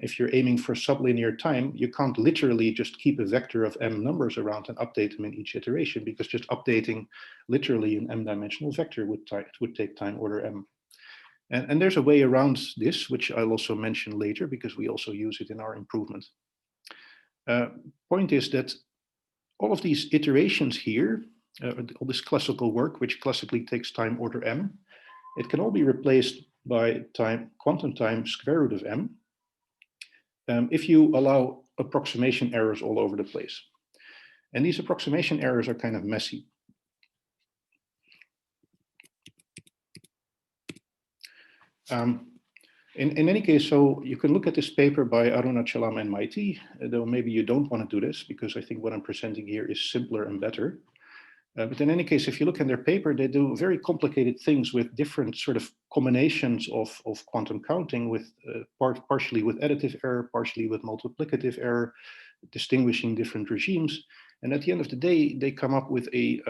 If you're aiming for sublinear time, you can't literally just keep a vector of M numbers around and update them in each iteration, because just updating literally an M dimensional vector would take time order M. And there's a way around this, which I'll also mention later, because we also use it in our improvement. Point is that all of these iterations here, all this classical work, which classically takes time order M, it can all be replaced by quantum time square root of M if you allow approximation errors all over the place. And these approximation errors are kind of messy. In any case, so you can look at this paper by Arunachalam and Maity, though maybe you don't want to do this, because I think what I'm presenting here is simpler and better. But in any case, if you look in their paper, they do very complicated things with different sort of combinations of quantum counting, with partially with additive error, partially with multiplicative error, distinguishing different regimes. And at the end of the day, they come up with a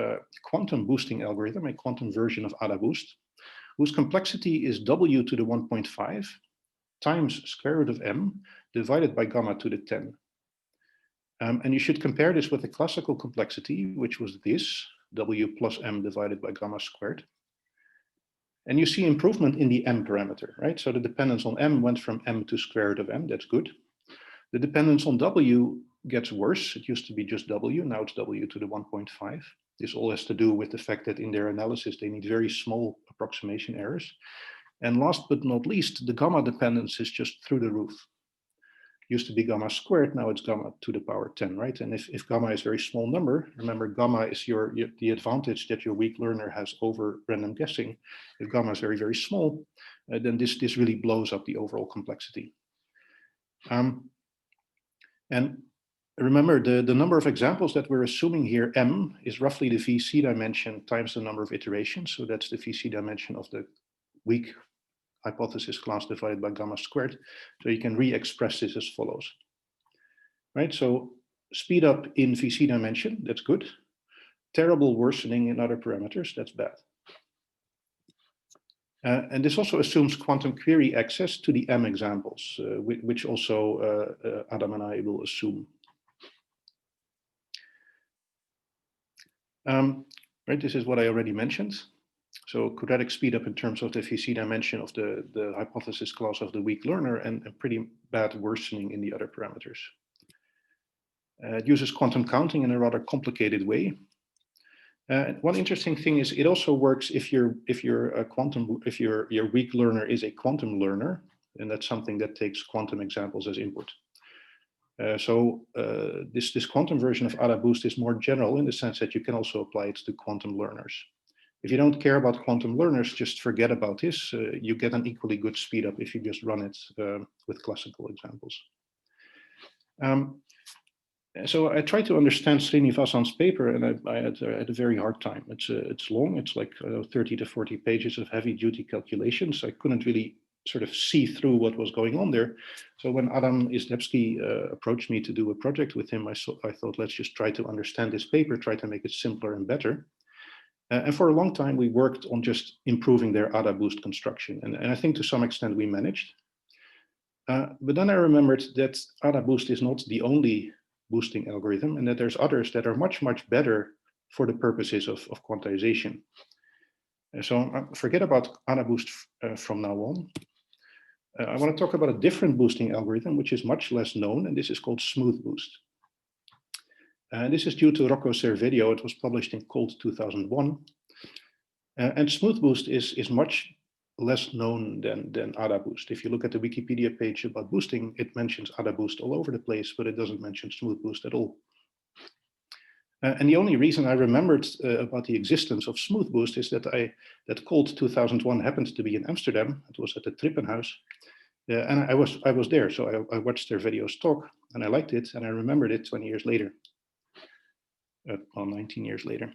quantum boosting algorithm, a quantum version of AdaBoost, whose complexity is W to the 1.5 times square root of M divided by gamma to the 10. And you should compare this with the classical complexity, which was this, W plus M divided by gamma squared. And you see improvement in the M parameter, right? So the dependence on M went from M to square root of M, that's good. The dependence on W gets worse. It used to be just W, now it's W to the 1.5. This all has to do with the fact that in their analysis, they need very small approximation errors. And last but not least, the gamma dependence is just through the roof. Used to be gamma squared, now it's gamma to the power 10, right? And if gamma is a very small number, remember gamma is the advantage that your weak learner has over random guessing. If gamma is very, very small, then this really blows up the overall complexity. And remember, the number of examples that we're assuming here, M, is roughly the VC dimension times the number of iterations. So that's the VC dimension of the weak hypothesis class divided by gamma squared. So you can re-express this as follows, right? So speed up in VC dimension, that's good. Terrible worsening in other parameters, that's bad. And this also assumes quantum query access to the M examples, which also Adam and I will assume. Right, this is what I already mentioned. So quadratic speed up in terms of the VC dimension of the hypothesis class of the weak learner, and a pretty bad worsening in the other parameters. It uses quantum counting in a rather complicated way. One interesting thing is it also works if your weak learner is a quantum learner, and that's something that takes quantum examples as input. This quantum version of AdaBoost is more general in the sense that you can also apply it to quantum learners. If you don't care about quantum learners, just forget about this. You get an equally good speed up if you just run it with classical examples. So I tried to understand Srinivasan's paper, and I had a very hard time. It's long. It's like 30 to 40 pages of heavy-duty calculations. I couldn't really sort of see through what was going on there. So when Adam Izdebski approached me to do a project with him, I thought, let's just try to understand this paper, try to make it simpler and better. And for a long time, we worked on just improving their AdaBoost construction. And I think to some extent we managed. But then I remembered that AdaBoost is not the only boosting algorithm, and that there's others that are much, much better for the purposes of quantization. So forget about AdaBoost from now on. I want to talk about a different boosting algorithm, which is much less known, and this is called SmoothBoost. This is due to Rocco Servedio. It was published in Cold 2001. And SmoothBoost is much less known than AdaBoost. If you look at the Wikipedia page about boosting, it mentions AdaBoost all over the place, but it doesn't mention SmoothBoost at all. And the only reason I remembered about the existence of SmoothBoost is that Cold 2001 happened to be in Amsterdam. It was at the Trippenhuis. And I was there, so I watched their videos talk, and I liked it, and I remembered it 20 years later. 19 years later.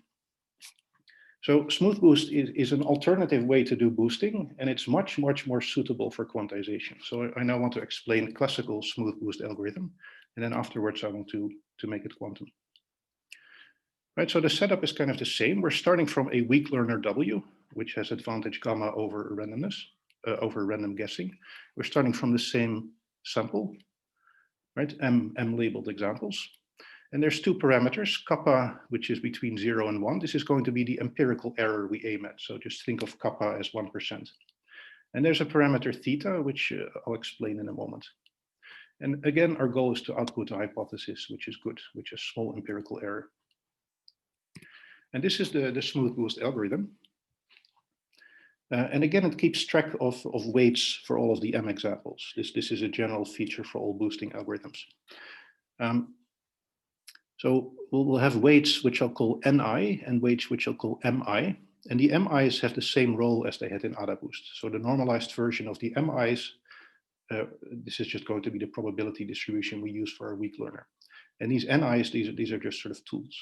So SmoothBoost is an alternative way to do boosting, and it's much more suitable for quantization. So I now want to explain classical SmoothBoost algorithm, and then afterwards I want to make it quantum. Right, so the setup is kind of the same. We're starting from a weak learner W, which has advantage gamma over randomness, over random guessing. We're starting from the same sample, right? M labeled examples. And there's two parameters, kappa, which is between 0 and 1. This is going to be the empirical error we aim at. So just think of kappa as 1%. And there's a parameter theta, which I'll explain in a moment. And again, our goal is to output a hypothesis, which is good, which is small empirical error. And this is the SmoothBoost algorithm. And again, it keeps track of weights for all of the M examples. This is a general feature for all boosting algorithms. So we'll have weights which I'll call Ni and weights which I'll call Mi. And the Mi's have the same role as they had in AdaBoost. So the normalized version of the Mi's, this is just going to be the probability distribution we use for our weak learner. And these Ni's, these are just sort of tools.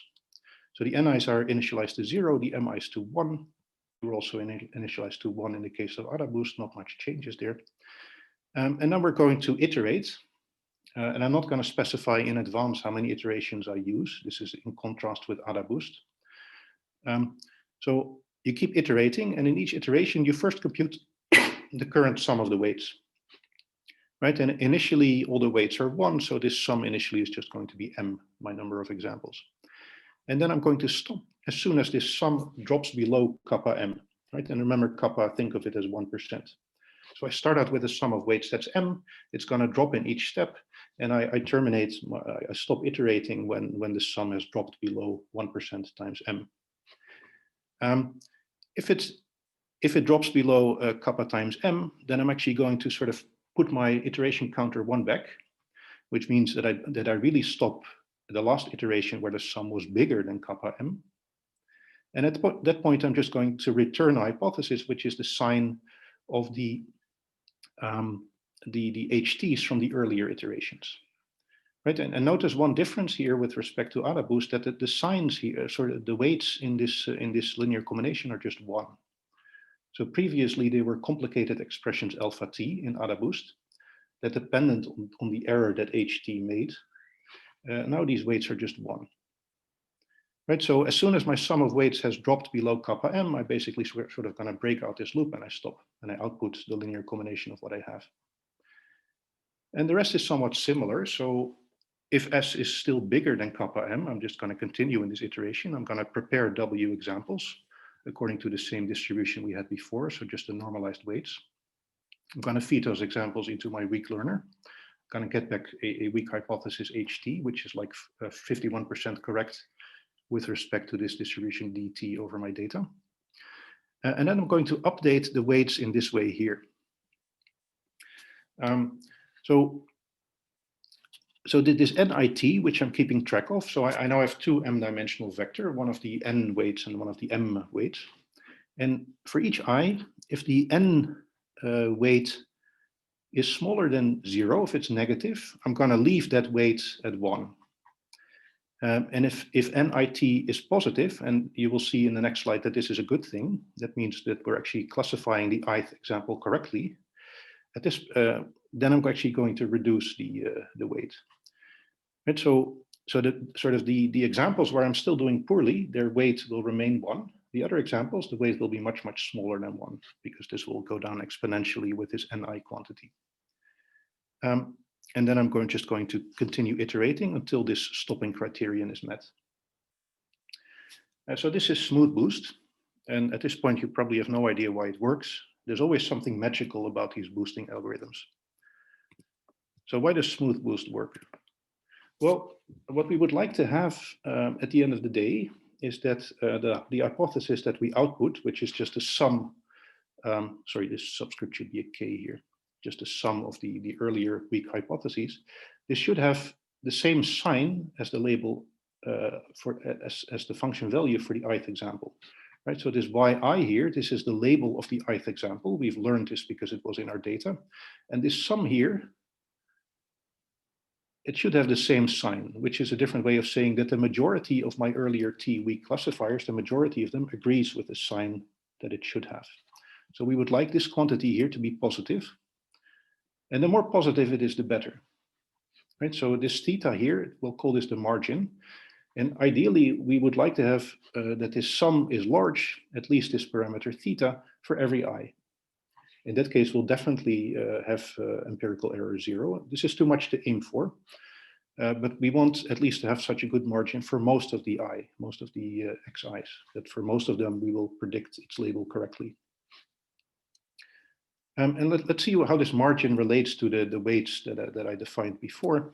So the Ni's are initialized to 0, the Mi's to 1. We're also initialized to 1 in the case of AdaBoost, not much changes there. And then we're going to iterate. And I'm not going to specify in advance how many iterations I use. This is in contrast with AdaBoost. So you keep iterating, and in each iteration, you first compute the current sum of the weights. Right, and initially all the weights are 1, so this sum initially is just going to be M, my number of examples. And then I'm going to stop as soon as this sum drops below kappa M, right? And remember kappa, think of it as 1%. So I start out with a sum of weights that's M, it's gonna drop in each step, and I stop iterating when the sum has dropped below 1% times M. If it drops below kappa times M, then I'm actually going to sort of put my iteration counter 1 back, which means that I really stop the last iteration where the sum was bigger than kappa M. And at that point, I'm just going to return a hypothesis, which is the sign of the HTs from the earlier iterations. Right, and notice one difference here with respect to AdaBoost, that the signs here, sort of the weights in this linear combination are just 1. So previously they were complicated expressions alpha t in AdaBoost that depended on the error that HT made. Now these weights are just 1. Right, so as soon as my sum of weights has dropped below kappa M, I basically sort of gonna break out this loop and I stop and I output the linear combination of what I have. And the rest is somewhat similar. So if S is still bigger than kappa M, I'm just gonna continue in this iteration. I'm gonna prepare W examples according to the same distribution we had before, so just the normalized weights. I'm gonna feed those examples into my weak learner. I'm gonna get back a weak hypothesis HT, which is like 51% correct with respect to this distribution dt over my data. And then I'm going to update the weights in this way here. So this NIT, which I'm keeping track of, so I now have 2 m-dimensional vector, one of the n weights and one of the m weights. And for each I, if the n weight is smaller than 0, if it's negative, I'm going to leave that weight at 1. And if NIT is positive, and you will see in the next slide that this is a good thing, that means that we're actually classifying the ith example correctly. At this, then I'm actually going to reduce the weight. Right, so the sort of the examples where I'm still doing poorly, their weight will remain 1. The other examples, the weight will be much smaller than 1 because this will go down exponentially with this Ni quantity. And then I'm just going to continue iterating until this stopping criterion is met. So this is SmoothBoost. And at this point, you probably have no idea why it works. There's always something magical about these boosting algorithms. So why does SmoothBoost work? Well, what we would like to have at the end of the day is that the hypothesis that we output, which is just a sum, sorry, this subscript should be a K here, just a sum of the earlier weak hypotheses, this should have the same sign as the label as the function value for the ith example. Right, so this yi here, this is the label of the ith example. We've learned this because it was in our data. And this sum here it should have the same sign, which is a different way of saying that the majority of my earlier T weak classifiers, the majority of them agrees with the sign that it should have. So we would like this quantity here to be positive. And the more positive it is, the better. Right? So this theta here, we'll call this the margin. And ideally, we would like to have that this sum is large, at least this parameter theta, for every I. In that case, we'll definitely have empirical error 0. This is too much to aim for, but we want at least to have such a good margin for most of the I, most of the xi's, that for most of them, we will predict its label correctly. And let's see how this margin relates to the weights that I defined before.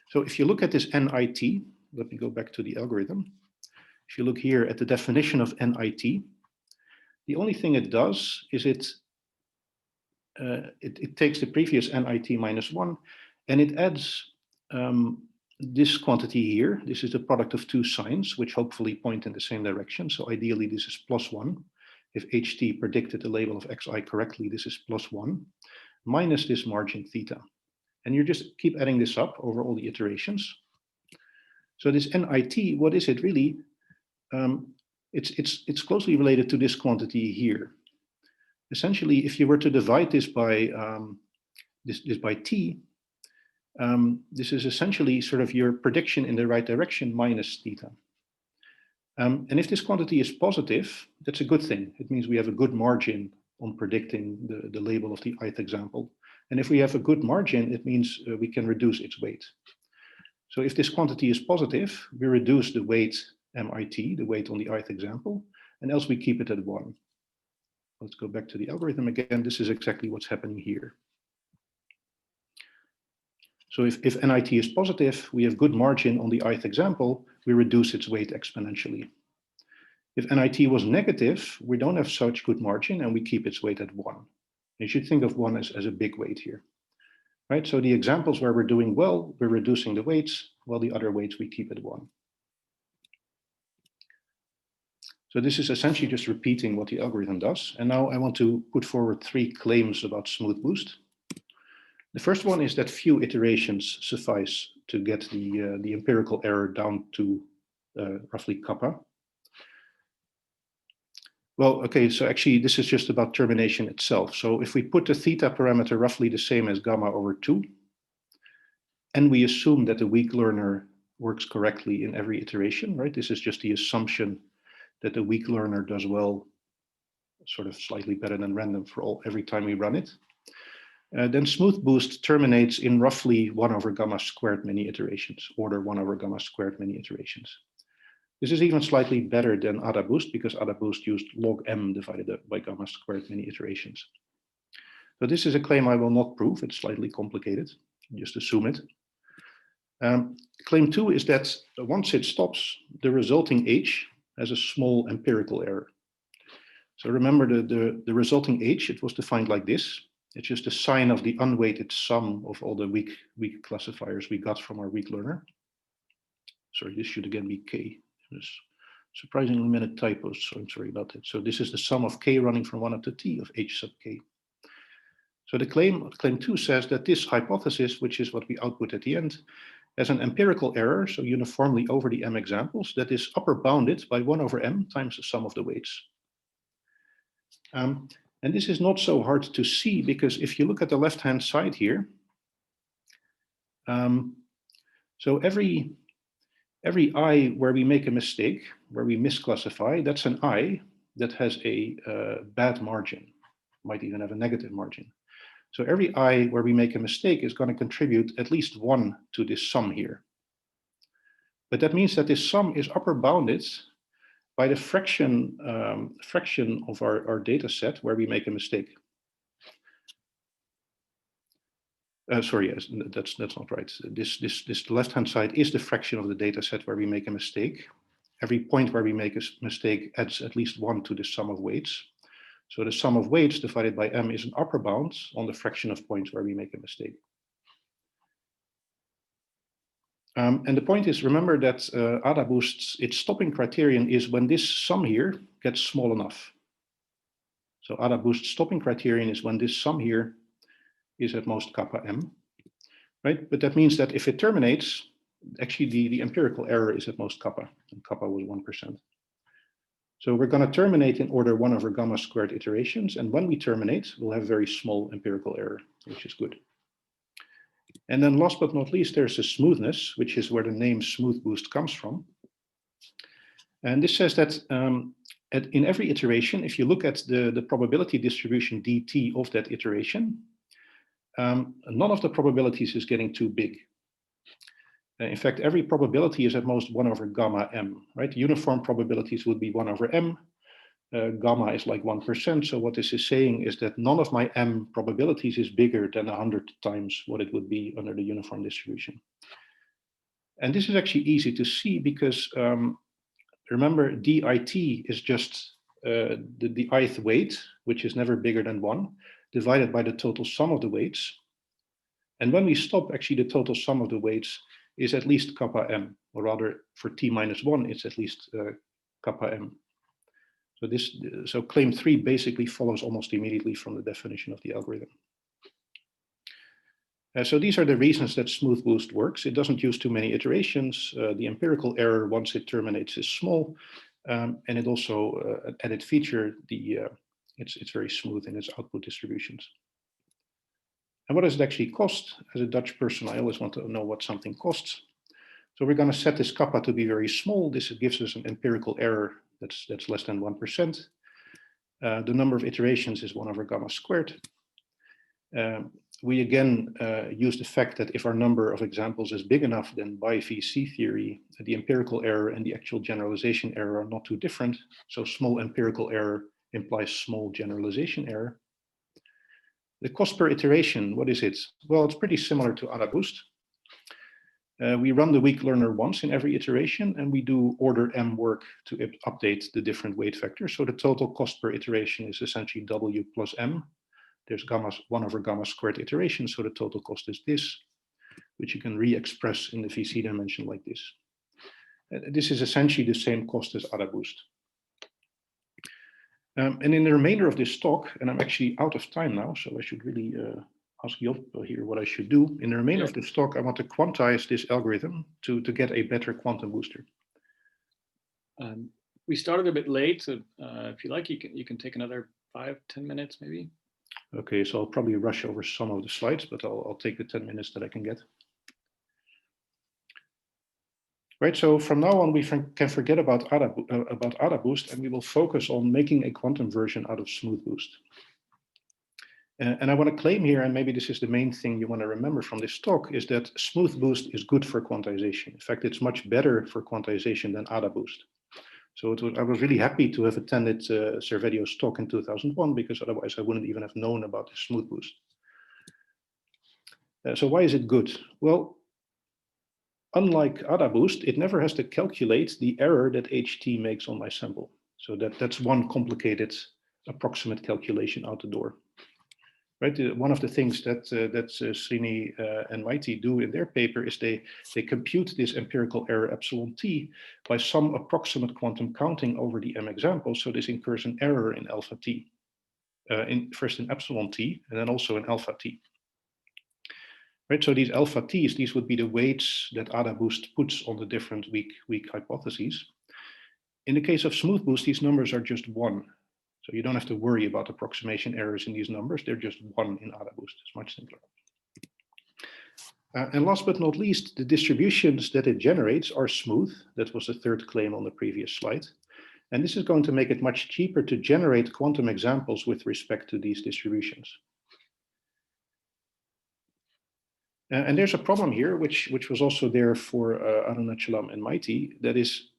So if you look at this NIT, let me go back to the algorithm. If you look here at the definition of NIT, the only thing it does is it takes the previous NIT minus 1 and it adds this quantity here. This is the product of two signs, which hopefully point in the same direction. So ideally, this is +1. If HT predicted the label of xi correctly, this is +1 minus this margin theta. And you just keep adding this up over all the iterations. So this NIT, what is it really? It's closely related to this quantity here. Essentially, if you were to divide this by this by t, this is essentially sort of your prediction in the right direction minus theta. And if this quantity is positive, that's a good thing. It means we have a good margin on predicting the label of the ith example. And if we have a good margin, it means we can reduce its weight. So if this quantity is positive, we reduce the weight MIT, the weight on the ith example, and else we keep it at 1. Let's go back to the algorithm again. This is exactly what's happening here. So if NIT is positive, we have good margin on the ith example, we reduce its weight exponentially. If NIT was negative, we don't have such good margin and we keep its weight at 1. You should think of 1 as a big weight here, right? So the examples where we're doing well, we're reducing the weights, while the other weights we keep at 1. So this is essentially just repeating what the algorithm does. And now I want to put forward 3 claims about SmoothBoost. The first one is that few iterations suffice to get the empirical error down to roughly kappa. Well, okay, so actually this is just about termination itself. So if we put the theta parameter roughly the same as gamma over 2, and we assume that the weak learner works correctly in every iteration, right? This is just the assumption that the weak learner does well, sort of slightly better than random for every time we run it. Then SmoothBoost terminates in roughly 1 over gamma squared many iterations, order 1 over gamma squared many iterations. This is even slightly better than AdaBoost because AdaBoost used log m divided by gamma squared many iterations. So this is a claim I will not prove. It's slightly complicated. Just assume it. Claim 2 is that once it stops, the resulting h has a small empirical error. So remember the resulting h, it was defined like this. It's just a sign of the unweighted sum of all the weak classifiers we got from our weak learner. Sorry, this should again be k. There's surprisingly many typos, so I'm sorry about that. So this is the sum of k running from 1 up to t of h sub k. So the claim 2 says that this hypothesis, which is what we output at the end, has an empirical error, so uniformly over the m examples, that is upper bounded by 1 over m times the sum of the weights. And this is not so hard to see because if you look at the left-hand side here, so every I where we make a mistake, where we misclassify, that's an I that has a bad margin, might even have a negative margin. So every I where we make a mistake is going to contribute at least 1 to this sum here. But that means that this sum is upper bounded by the fraction of our data set where we make a mistake. Sorry, yes, that's not right. This left-hand side is the fraction of the data set where we make a mistake. Every point where we make a mistake adds at least 1 to the sum of weights. So the sum of weights divided by m is an upper bound on the fraction of points where we make a mistake. And the point is, remember that AdaBoost's its stopping criterion is when this sum here gets small enough. So AdaBoost's stopping criterion is when this sum here is at most kappa m. right? But that means that if it terminates, actually the empirical error is at most kappa, and kappa was 1%. So we're going to terminate in order 1 over gamma squared iterations, and when we terminate, we'll have very small empirical error, which is good. And then last but not least, there's the smoothness, which is where the name SmoothBoost comes from. And this says that in every iteration, if you look at the probability distribution dt of that iteration, none of the probabilities is getting too big. In fact, every probability is at most 1 over gamma m, right? Uniform probabilities would be 1 over m. Gamma is like 1%. So what this is saying is that none of my m probabilities is bigger than 100 times what it would be under the uniform distribution. And this is actually easy to see because remember, dit is just the ith weight, which is never bigger than 1, divided by the total sum of the weights. And when we stop, actually the total sum of the weights is at least kappa m, or rather for t minus 1, it's at least kappa m. So claim 3 basically follows almost immediately from the definition of the algorithm. So these are the reasons that SmoothBoost works. It doesn't use too many iterations. The empirical error once it terminates is small, and it also, an added feature, it's very smooth in its output distributions. And what does it actually cost? As a Dutch person, I always want to know what something costs. So we're going to set this kappa to be very small. This gives us an empirical error that's less than 1%. The number of iterations is 1 over gamma squared. We again use the fact that if our number of examples is big enough, then by VC theory, the empirical error and the actual generalization error are not too different. So small empirical error implies small generalization error. The cost per iteration, what is it? Well, it's pretty similar to AdaBoost. We run the weak learner once in every iteration, and we do order m work to update the different weight vectors. So the total cost per iteration is essentially w plus m. There's 1 over gamma squared iteration, so the total cost is this, which you can re-express in the VC dimension like this. This is essentially the same cost as AdaBoost. And in the remainder of this talk, and I'm actually out of time now, so I should really ask Job here what I should do. In the remainder of this talk, I want to quantize this algorithm to get a better quantum booster. We started a bit late, so if you like, you can take another 5-10 minutes maybe. Okay, so I'll probably rush over some of the slides, but I'll take the 10 minutes that I can get. Right, so from now on, we can forget about AdaBoost, and we will focus on making a quantum version out of SmoothBoost. And I want to claim here, and maybe this is the main thing you want to remember from this talk, is that SmoothBoost is good for quantization. In fact, it's much better for quantization than AdaBoost. So I was really happy to have attended Servedio's talk in 2001, because otherwise I wouldn't even have known about the SmoothBoost. So why is it good? Well, unlike AdaBoost, it never has to calculate the error that HT makes on my sample. So that's one complicated approximate calculation out the door. Right. One of the things that Srini and Maity do in their paper is they compute this empirical error epsilon t by some approximate quantum counting over the m examples. So this incurs an error in alpha t, first in epsilon t and then also in alpha t. Right. So these alpha t's, these would be the weights that AdaBoost puts on the different weak hypotheses. In the case of SmoothBoost, these numbers are just 1. So you don't have to worry about approximation errors in these numbers. They're just 1 in AdaBoost. It's much simpler. And last but not least, the distributions that it generates are smooth. That was the third claim on the previous slide. And this is going to make it much cheaper to generate quantum examples with respect to these distributions. And there's a problem here, which was also there for Arunachalam and Maity. That is,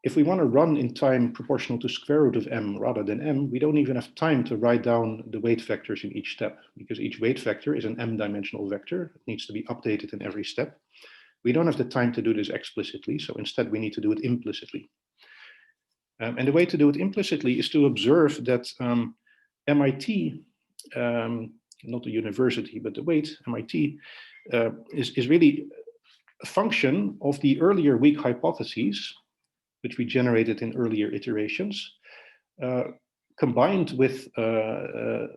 if we want to run in time proportional to square root of m rather than m, we don't even have time to write down the weight vectors in each step, because each weight vector is an m-dimensional vector. It needs to be updated in every step. We don't have the time to do this explicitly, so instead we need to do it implicitly. And the way to do it implicitly is to observe that MIT, not the university, but the weight, MIT, is really a function of the earlier weak hypotheses, which we generated in earlier iterations, combined with the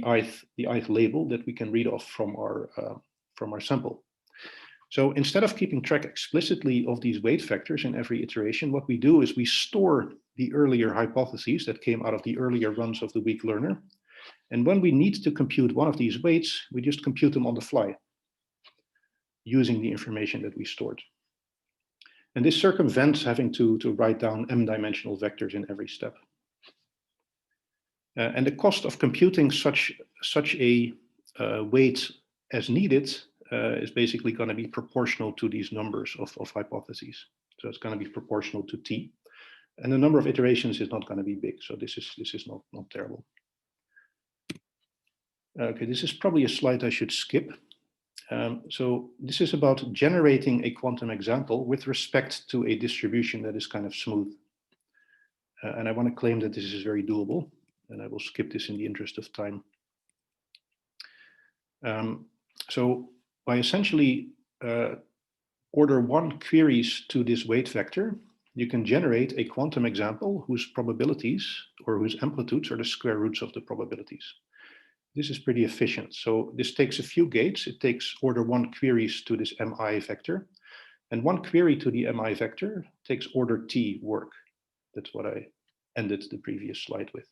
ith label that we can read off from from our sample. So instead of keeping track explicitly of these weight factors in every iteration, what we do is we store the earlier hypotheses that came out of the earlier runs of the weak learner. And when we need to compute one of these weights, we just compute them on the fly using the information that we stored. And this circumvents having to write down m-dimensional vectors in every step. And the cost of computing such a weight as needed is basically going to be proportional to these numbers of hypotheses. So it's going to be proportional to t. And the number of iterations is not going to be big. So this is not terrible. Okay, this is probably a slide I should skip. So this is about generating a quantum example with respect to a distribution that is kind of smooth. And I want to claim that this is very doable, and I will skip this in the interest of time. So by essentially order 1 queries to this weight vector, you can generate a quantum example whose probabilities or whose amplitudes are the square roots of the probabilities. This is pretty efficient. So this takes a few gates. It takes order 1 queries to this mi vector, and 1 query to the mi vector takes order t work. That's what I ended the previous slide with.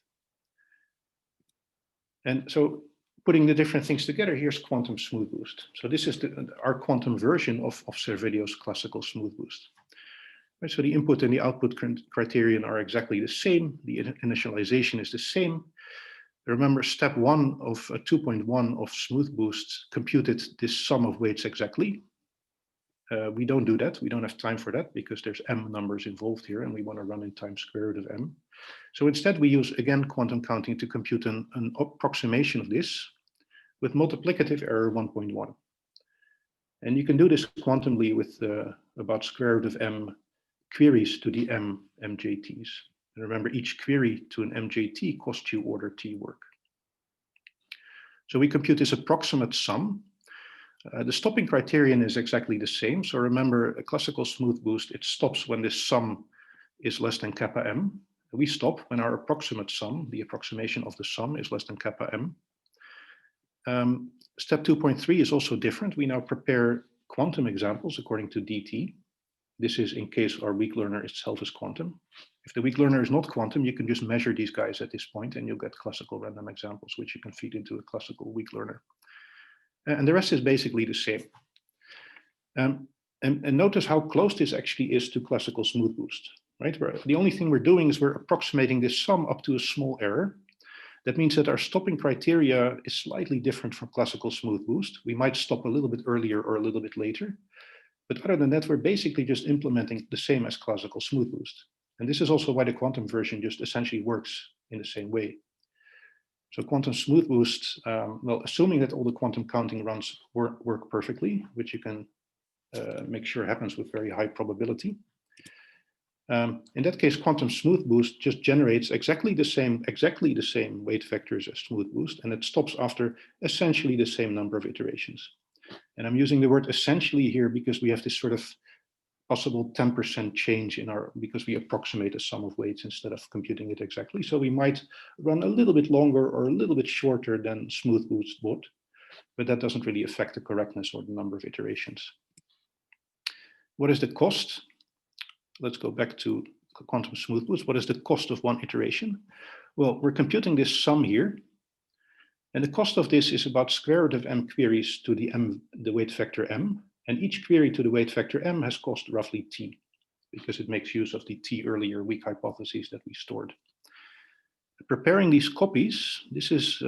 And so putting the different things together, here's quantum SmoothBoost. So this is our quantum version of Servedio's classical SmoothBoost. Right, so the input and the output criterion are exactly the same. The initialization is the same. Remember, step 1 of 2.1 of SmoothBoost computed this sum of weights exactly. We don't do that. We don't have time for that because there's m numbers involved here and we want to run in time square root of m. So instead we use, again, quantum counting to compute an approximation of this with multiplicative error 1.1. And you can do this quantumly with about square root of m queries to the m MJTs. And remember, each query to an MJT costs you order t work. So we compute this approximate sum. The stopping criterion is exactly the same. So remember, a classical SmoothBoost, it stops when this sum is less than kappa m. We stop when our approximate sum, the approximation of the sum, is less than kappa m. Step 2.3 is also different. We now prepare quantum examples according to dt. This is in case our weak learner itself is quantum. If the weak learner is not quantum, you can just measure these guys at this point and you'll get classical random examples, which you can feed into a classical weak learner. And the rest is basically the same. And notice how close this actually is to classical SmoothBoost, right? The only thing we're doing is we're approximating this sum up to a small error. That means that our stopping criteria is slightly different from classical SmoothBoost. We might stop a little bit earlier or a little bit later. But other than that, we're basically just implementing the same as classical SmoothBoost. And this is also why the quantum version just essentially works in the same way. So quantum SmoothBoost, well, assuming that all the quantum counting runs work perfectly, which you can make sure happens with very high probability. In that case, quantum SmoothBoost just generates exactly the same weight vectors as SmoothBoost, and it stops after essentially the same number of iterations. And I'm using the word essentially here because we have this sort of possible 10% change in because we approximate a sum of weights instead of computing it exactly. So we might run a little bit longer or a little bit shorter than SmoothBoost would, but that doesn't really affect the correctness or the number of iterations. What is the cost? Let's go back to quantum SmoothBoost. What is the cost of one iteration? Well, we're computing this sum here. And the cost of this is about square root of m queries to the weight vector m. And each query to the weight vector m has cost roughly t, because it makes use of the t earlier weak hypotheses that we stored. Preparing these copies, this is,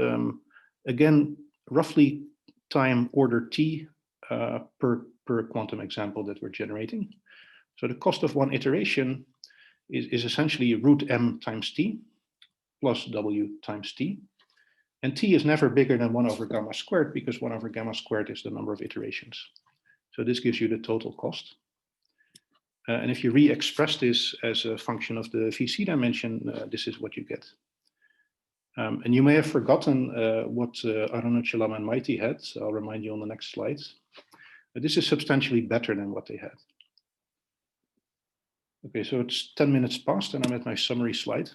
again, roughly time order t per quantum example that we're generating. So the cost of one iteration is essentially root m times t plus w times t. And t is never bigger than 1 over gamma squared because 1 over gamma squared is the number of iterations. So this gives you the total cost. And if you re-express this as a function of the VC dimension, this is what you get. And you may have forgotten what Arunachalam and Maity had, so I'll remind you on the next slide. But this is substantially better than what they had. Okay, so it's 10 minutes past and I'm at my summary slide.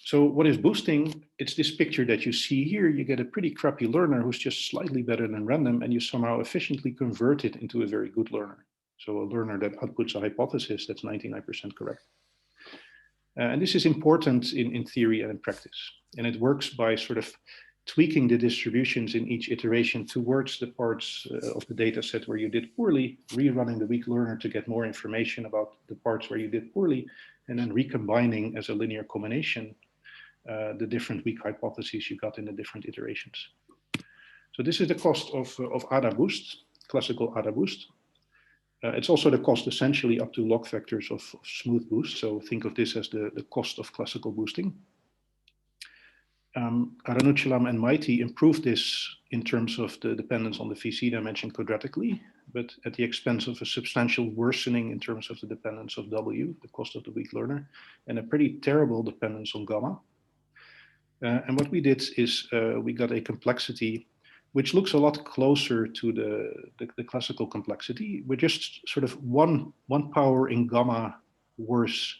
So what is boosting? It's this picture that you see here. You get a pretty crappy learner who's just slightly better than random, and you somehow efficiently convert it into a very good learner. So a learner that outputs a hypothesis that's 99% correct. And this is important in theory and in practice. And it works by sort of tweaking the distributions in each iteration towards the parts of the data set where you did poorly, rerunning the weak learner to get more information about the parts where you did poorly, and then recombining as a linear combination the different weak hypotheses you got in the different iterations. So this is the cost of AdaBoost, classical AdaBoost. It's also the cost essentially up to log factors of SmoothBoost. So think of this as the cost of classical boosting. Arunachalam and Maity improved this in terms of the dependence on the VC dimension quadratically, but at the expense of a substantial worsening in terms of the dependence of W, the cost of the weak learner, and a pretty terrible dependence on gamma. And what we did is we got a complexity which looks a lot closer to the classical complexity. We're just sort of one power in gamma worse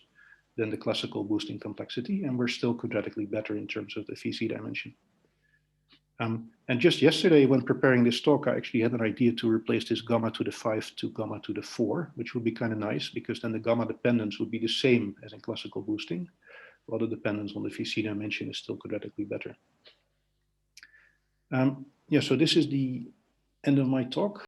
than the classical boosting complexity, and we're still quadratically better in terms of the VC dimension. And just yesterday, when preparing this talk, I actually had an idea to replace this gamma to the 5 to gamma to the 4, which would be kind of nice, because then the gamma dependence would be the same as in classical boosting, while the dependence on the VC dimension is still quadratically better. Yeah, so this is the end of my talk.